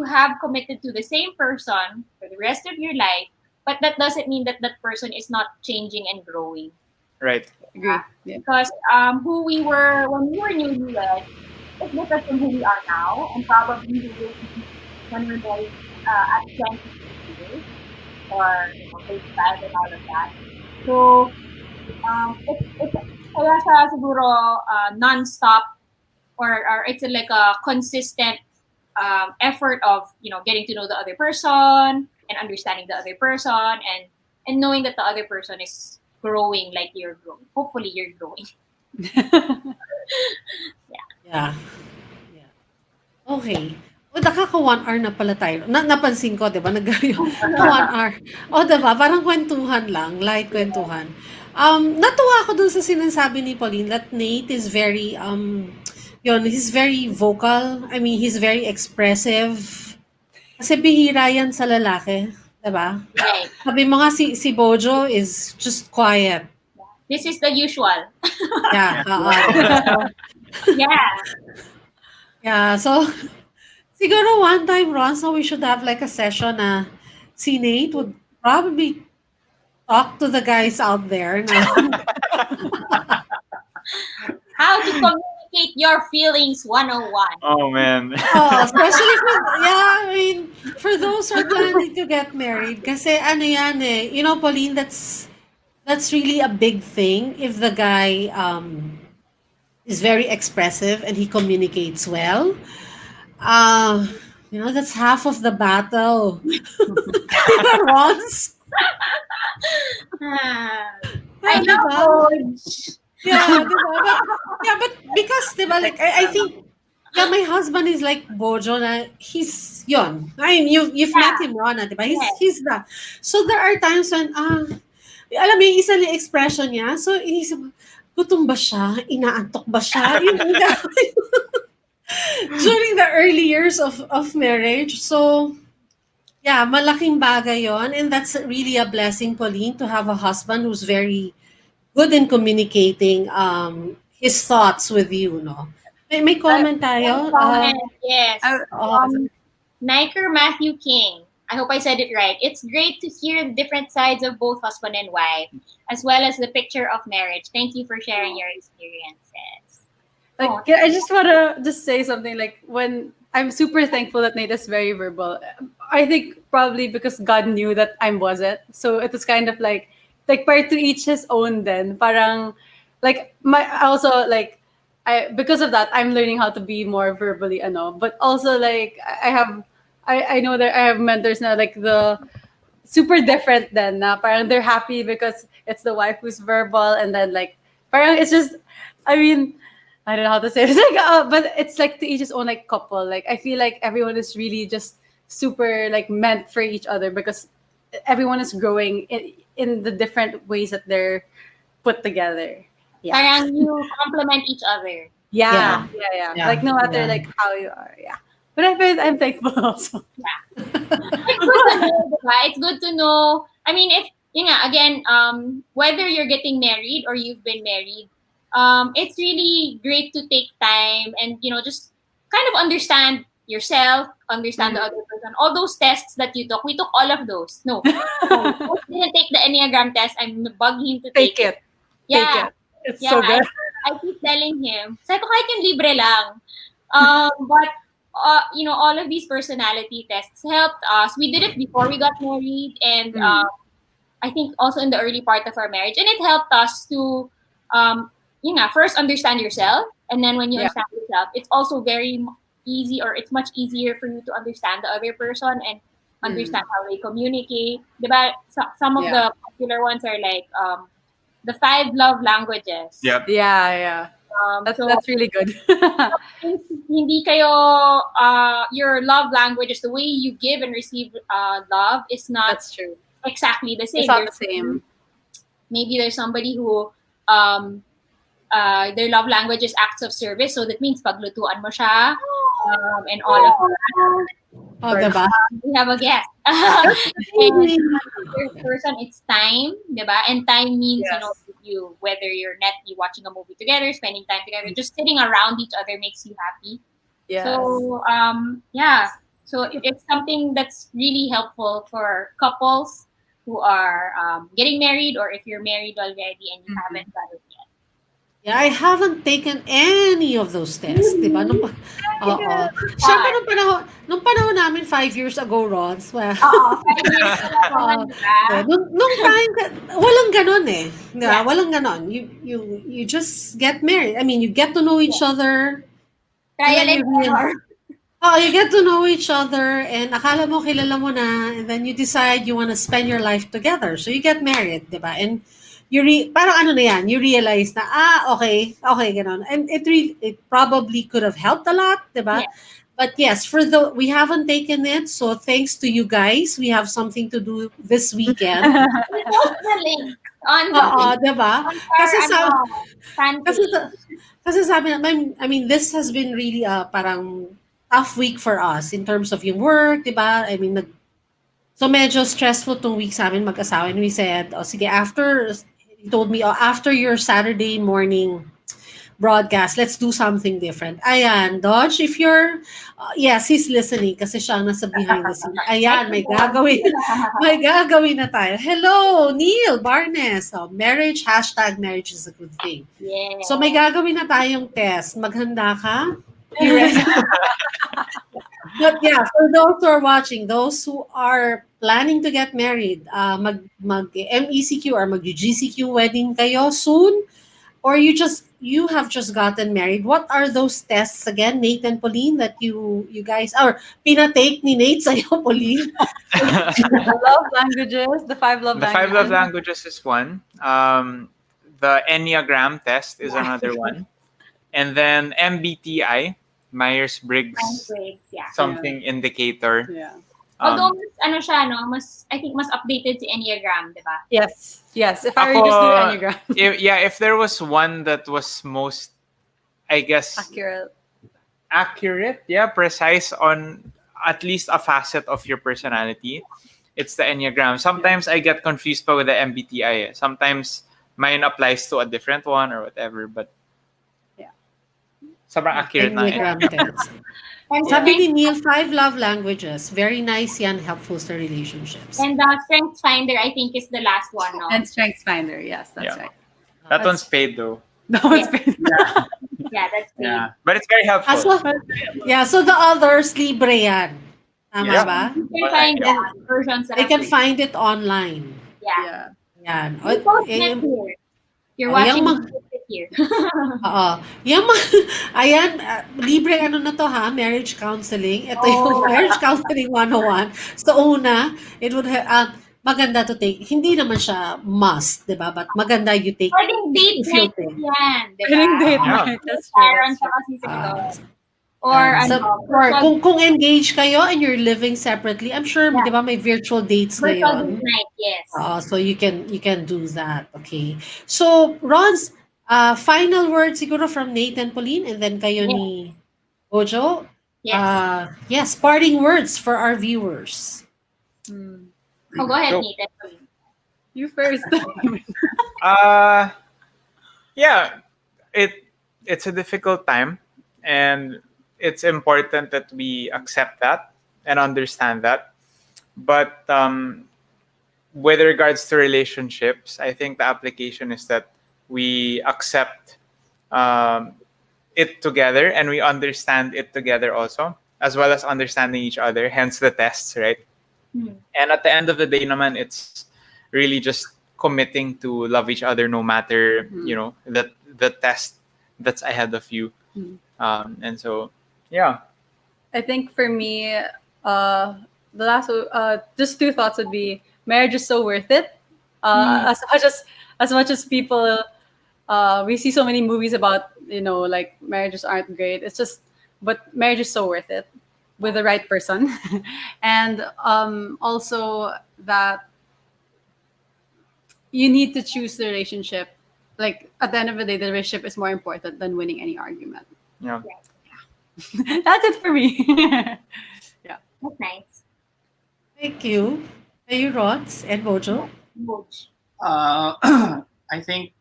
have committed to the same person for the rest of your life, but that doesn't mean that that person is not changing and growing. Right. Agree. Yeah. Because who we were when we were newlyweds is different from who we are now, and probably who will be when we're married at 20 years or 35 and all of that. So it's kaya siya siguro non-stop or it's like a consistent effort of getting to know the other person and understanding the other person and knowing that the other person is growing like you're growing. Hopefully you're growing. Yeah. Yeah. Okay. O, nakaka 1 hour na pala tayo. Napansin ko, di ba? Nag-1 hour. O, di ba? Parang kwentuhan lang. Light kwentuhan. Natuwa ako dun sa sinasabi ni Pauline that Nate is very, he's very vocal. I mean, he's very expressive. Kasi bihira yan sa lalaki. Di ba? Right. Sabi mo nga si Bojo is just quiet. This is the usual. Yeah. Yeah. Yeah, so siguro one time, Ron, so we should have like a session na si Nate would probably talk to the guys out there na, How to communicate your feelings 101. Oh man. especially I mean, for those who are planning to get married, kasi ano yan eh, you know, Pauline, that's really a big thing if the guy is very expressive and he communicates well. That's half of the battle. Ron's. I know. Yeah, diba? But because, diba, like, I think, yeah, my husband is like Bojo na he's yon. I mean, you've met Yeah. him, Rona, diba? Yes. He's that. So there are times when, alam mo, yung isa na expression niya, so inisip ko, gutom ba siya? Inaantok ba siya? Yung during the early years of marriage. So, yeah, malaking bagay yon. And that's really a blessing, Pauline, to have a husband who's very good in communicating his thoughts with you, no? May I, comment One tayo. comment. Yes. I, Oh, Niker Matthew King. I hope I said it right. It's great to hear the different sides of both husband and wife, as well as the picture of marriage. Thank you for sharing your experiences. like Oh, I just wanna just say something like when I'm super thankful that Nate is very verbal. I think probably because God knew that I wasn't. So it was kind of like part to each his own then. Parang like my also like I because of that I'm learning how to be more verbally ano. But also like I know that I have mentors now like the super different then na parang they're happy because it's the wife who's verbal and then like parang it's just I mean I don't know how to say it. It's like, but it's like to each his own like couple. Like I feel like everyone is really just super like meant for each other because everyone is growing in the different ways that they're put together. Yeah. parang you complement each other. Yeah. yeah, Yeah. Yeah. yeah, Like no matter yeah. like how you are. Yeah. But I'm thankful also. It's good to know, diba? It's good to know. I mean, if, again, whether you're getting married or you've been married, it's really great to take time and, just kind of understand yourself, understand the Mm. other person. All those tests that you took, we took all of those. No, no, Coach didn't take the Enneagram test. I'm bugging him to Take take it. it. Take Yeah, it. It's yeah. so good. I keep telling him, sabi ko kahit yung libre lang. But all of these personality tests helped us. We did it before we got married, and Mm. I think also in the early part of our marriage, and it helped us to, first understand yourself, and then when you Yeah. understand yourself, it's also very easy, or it's much easier for you to understand the other person and Mm. understand how they communicate. Diba? Some of Yeah. the popular ones are like the 5 love languages. Yep. Yeah. Yeah. So That's really good. since hindi kayo, your love languages, the way you give and receive love is not That's true. exactly the It's same. not the same. Maybe there's somebody who their love language is acts of service, so that means paglutuan mo siya, and all of that. Oh, diba? We have a guest. And third person, it's time, diba? And time means, Yes. you whether you're netly watching a movie together, spending time together, just sitting around each other makes you happy. Yes. So yeah, so it's something that's really helpful for couples who are getting married, or if you're married already and you haven't done it yet. Yeah, I haven't taken any of those tests, di ba? Oo. Siyempre, nung panahon namin 5 years ago, Rods, well, Oo, 5 years na naman, diba? nung time, walang ganon eh. Yeah. Walang ganon. You just get married. I mean, you get to know each other. Trial And then and you error. Oh, you get to know each other and akala mo kilala mo na and then you decide you want to spend your life together. So you get married, 'di ba? And parang ano na yan, you realize na okay, ganon. And it probably could have helped a lot, 'di ba? Yeah. But yes, we haven't taken it, so thanks to you guys, we have something to do this weekend. We post the link on Oo, 'di ba? on our Kasi fan kasi page. kasi sabi na, I mean, this has been really parang tough week for us in terms of yung work, di ba? I mean, so medyo stressful tong week sa amin mag-asawa. And we said, sige, he told me, after your Saturday morning broadcast, let's do something different. Ayan, Dodge, if you're, yes, he's listening kasi siya ang nasa behind the scene. Ayan, may gagawin. May gagawin na tayo. Hello, Neil Barnes. Marriage, #marriage is a good thing. Yeah. So may gagawin na tayong test. Maghanda ka? You ready? But yeah, for those who are watching, those who are planning to get married, mag MECQ or mag GCQ wedding kayo soon, or you have just gotten married. What are those tests again, Nate and Pauline, that you guys or pinatake ni Nate sa'yo, Pauline? The love languages, the 5 love The 5 love languages. languages is one. the Enneagram test is another one. And then MBTI, Myers Fine Briggs grades, yeah. something indicator. Yeah. Although Um, mas, ano siya, no, mas, I think mas updated si Enneagram, di ba? Yes. Yes. If I were ako, just do Enneagram. if there was one that was most, I guess, Accurate. accurate, yeah, precise on at least a facet of your personality, it's the Enneagram. Sometimes I get confused pa with the MBTI. Sometimes mine applies to a different one or whatever, but Yeah. sobrang accurate na eh. Enneagram test. And Yeah. Sabi strength, ni Neil, 5 love languages. Very nice yan, helpful sa relationships. and Strength Finder, I think, is the last one, no? And Strengths Finder. Yes, that's Yeah. right. That That's- one's paid though. That was Yes. great. Yeah, that's great. Yeah. But it's very helpful. So, yeah, so the others, libre yan. Tama Yeah. ba? You can find And versions that they are can free. find it online. Yeah. Yeah. Yan. We post it here. You're watching, yung we post it here. Oo. Yung ayan, libre ano na to ha, marriage counseling. Ito yung Oh. marriage counseling 101. So una, it would maganda to take. Hindi naman siya must, 'di ba? But maganda you take Pwedeng date if you night think. yan, di ba? Pwedeng date Yeah. night. That's true. Sharon That's true. tsaka si Sito. Ah, Or so, ano, or virtual, kung engaged kayo and you're living separately, I'm sure, Yeah. 'di ba, may virtual dates virtual ngayon. date night, yes. So you can do that. Okay. So Ron's final word siguro from Nate and Pauline and then kayo Yes. ni Ojo. Yes. Yes, parting words for our viewers. Hmm. Oh, go ahead, Go. Nathan. You first. Yeah, it's a difficult time, and it's important that we accept that and understand that. But with regards to relationships, I think the application is that we accept um, it together and we understand it together also, as well as understanding each other. Hence the tests, right? Hmm. And at the end of the day, naman, it's really just committing to love each other no matter the test that's ahead of you. And so, yeah. I think for me, the last just two thoughts would be marriage is so worth it. As much as people, we see so many movies about like marriages aren't great. It's just, but marriage is so worth it with the right person, and also that you need to choose the relationship. Like at the end of the day, the relationship is more important than winning any argument. Yeah. That's it for me. That's nice. Thank you. Are you Rods and Bojo? Coach. I think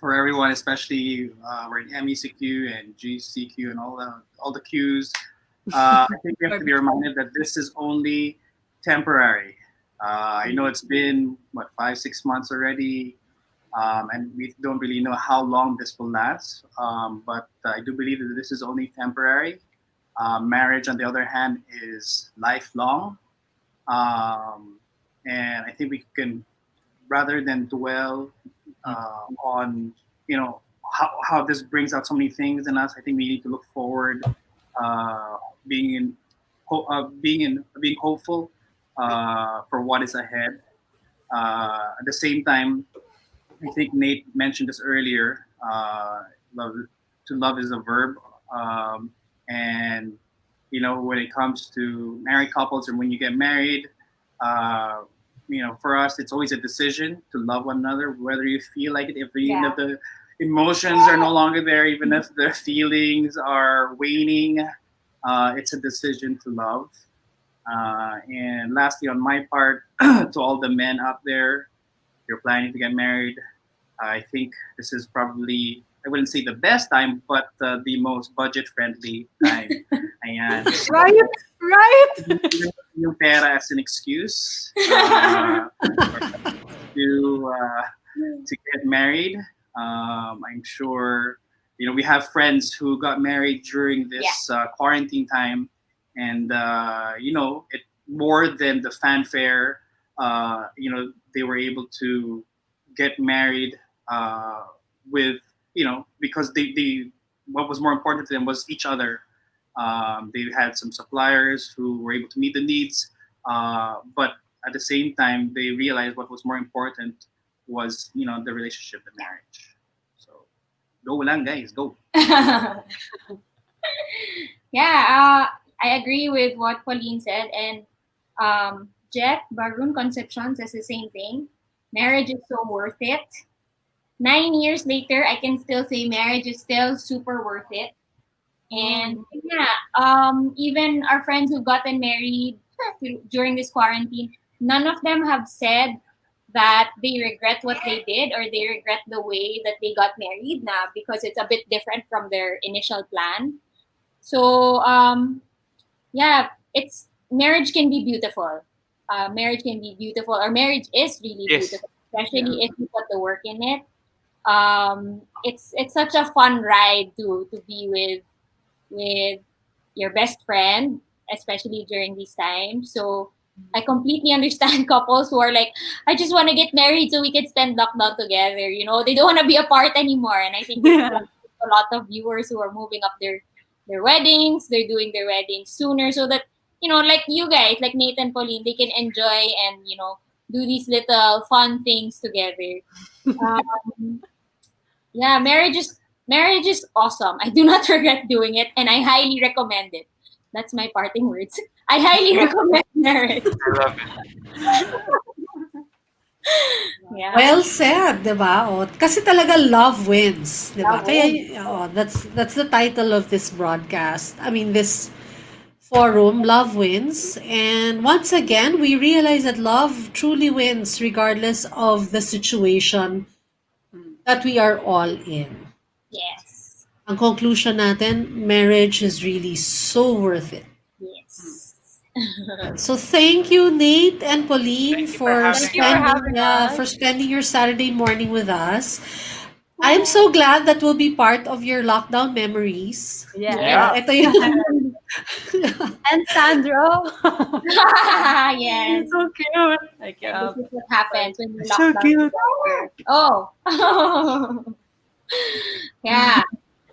for everyone, especially we're in MECQ and GCQ and all the Qs, I think we have to be reminded that this is only temporary. I know it's been 5-6 months already, and we don't really know how long this will last. But I do believe that this is only temporary. Marriage, on the other hand, is lifelong, and I think we can, rather than dwell on how this brings out so many things in us, I think we need to look forward, being hopeful for what is ahead. At the same time, I think Nate mentioned this earlier. Love is a verb, and when it comes to married couples and when you get married, for us it's always a decision to love one another, whether you feel like it, even if the emotions are no longer there, even if the feelings are waning. It's a decision to love. And lastly, on my part, to all the men out there, if you're planning to get married, I think this is probably, I wouldn't say the best time, but the most budget-friendly time. Ayan. Right. Yung pera as an excuse to get married. I'm sure we have friends who got married during this quarantine time, and it more than the fanfare. They were able to get married with because they what was more important to them was each other. They had some suppliers who were able to meet the needs, but at the same time, they realized what was more important was, the relationship, the marriage. So go lang, guys, go. Yeah, I agree with what Pauline said. And Jet Barun Concepcion says the same thing. Marriage is so worth it. 9 years later, I can still say marriage is still super worth it. And yeah, even our friends who've gotten married during this quarantine, none of them have said that they regret what they did or they regret the way that they got married now because it's a bit different from their initial plan. So yeah, it's marriage can be beautiful. Marriage can be beautiful, or marriage is really Yes. beautiful, especially if you put the work in it. It's such a fun ride to be with your best friend, especially during these times. So I completely understand couples who are like, I just want to get married so we can spend lockdown together. They don't want to be apart anymore. And I think Yeah. a lot of viewers who are moving up their weddings, they're doing their weddings sooner so that, like you guys, like Nate and Pauline, they can enjoy and, do these little fun things together. Um, yeah, marriage is awesome. I do not regret doing it, and I highly recommend it. That's my parting words. I highly recommend marriage. I love it. Yeah. Well said, 'di ba? O, kasi talaga love wins, 'di ba? Love Kaya wins. that's the title of this broadcast. I mean, this forum, Love Wins. And once again, we realize that love truly wins regardless of the situation that we are all in. Yes. Ang conclusion natin, marriage is really so worth it. Yes. So thank you, Nate and Pauline, Thank you for for having Thank you for us. having us. spending your Saturday morning with us. I'm so glad that will be part of your lockdown memories. Yeah. Yeah. Ito yung And Sandro. Yes. So cute. Like, And this is what happens when you lock So down cute. together. Oh. Yeah.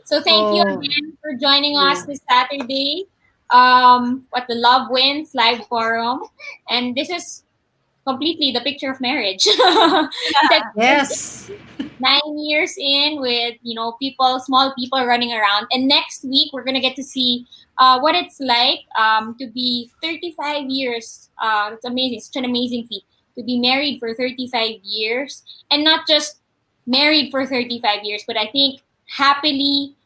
So thank you Oh, again for joining us yeah. this Saturday at the Love Wins live forum. And this is completely the picture of marriage. Yes. 9 years in with small people running around, and next week we're gonna get to see what it's like to be 35 years. It's amazing, such an amazing feat to be married for 35 years, and not just married for 35 years, but I think happily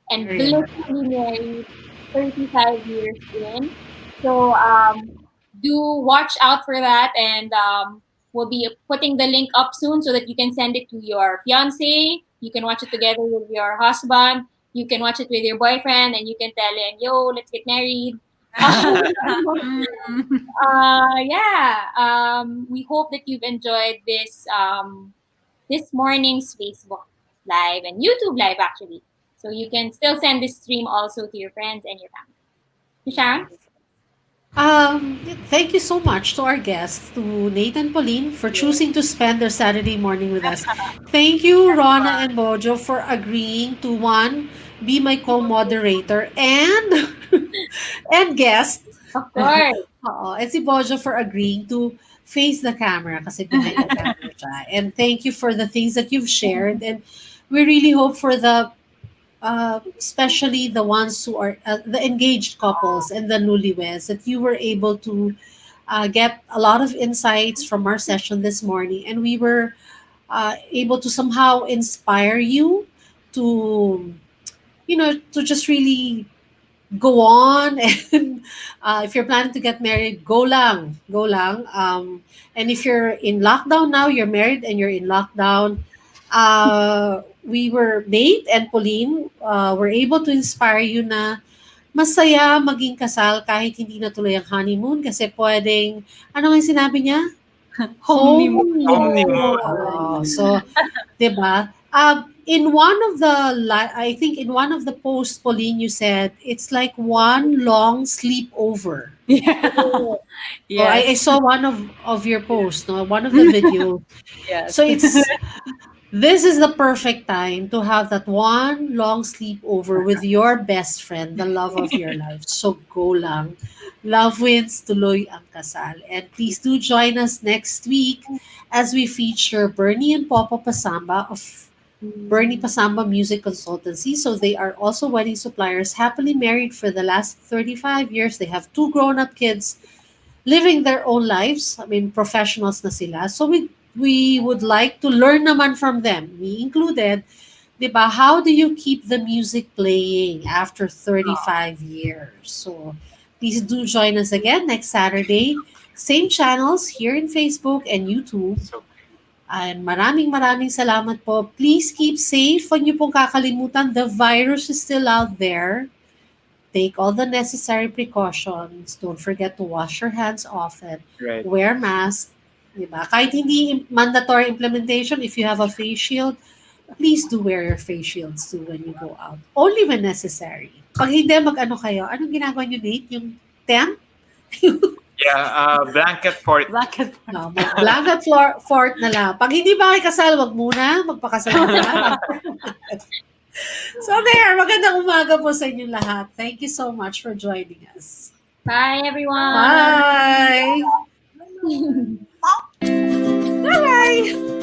and Married. blissfully married 35 years in. So do watch out for that, and we'll be putting the link up soon so that you can send it to your fiance. You can watch it together with your husband. You can watch it with your boyfriend, and you can tell him, "Yo, let's get married." Yeah. We hope that you've enjoyed this morning's Facebook Live and YouTube Live, actually. So you can still send this stream also to your friends and your family. Sharon? Thank you so much to our guests, to Nathan Pauline, for choosing to spend their Saturday morning with us. Thank you, Rona and Bojo, for agreeing to one, be my co-moderator and and guest. Of course. And si Bojo for agreeing to face the camera kasi behind the camera siya. And thank you for the things that you've shared. And we really hope for especially the ones who are the engaged couples and the newlyweds, that you were able to get a lot of insights from our session this morning, and we were able to somehow inspire you to to just really go on and if you're planning to get married, go lang. And if you're in lockdown now, you're married and you're in lockdown, we were, Nate and Pauline, were able to inspire you na masaya maging kasal kahit hindi natuloy ang honeymoon kasi pwedeng, ano nga yung sinabi niya? Honeymoon. Honeymoon. So, 'di ba? In one of I think in one of the posts, Pauline, you said it's like one long sleepover. Yeah. So I Yes. saw one of your posts, no, one of the videos. Yes. So this is the perfect time to have that one long sleepover with your best friend, the love of your life. So go lang. Love wins, tuloy ang kasal. And please do join us next week as we feature Bernie and Popo Pasamba of Bernie Pasamba Music Consultancy. So they are also wedding suppliers, happily married for the last 35 years. They have two grown-up kids living their own lives. I mean, professionals na sila. So we would like to learn naman from them, me included. 'Di ba? How do you keep the music playing after 35 years? So please do join us again next Saturday. Same channels here in Facebook and YouTube. So And maraming salamat po. Please keep safe. Huwag niyo pong kakalimutan, the virus is still out there. Take all the necessary precautions. Don't forget to wash your hands often. right. Wear mask. Diba? Kahit hindi mandatory implementation, if you have a face shield, please do wear your face shields too when you go out. Only when necessary. Pag hindi, mag-ano kayo? Anong ginagawa niyo, Nate? Yung tent? Yeah, blanket fort. Blanket. No, blanket fort na lang. Pag hindi ba kayo kasal, wag muna. Magpakasal na. So there, magandang umaga po sa inyong lahat. Thank you so much for joining us. Bye, everyone. Bye! Bye!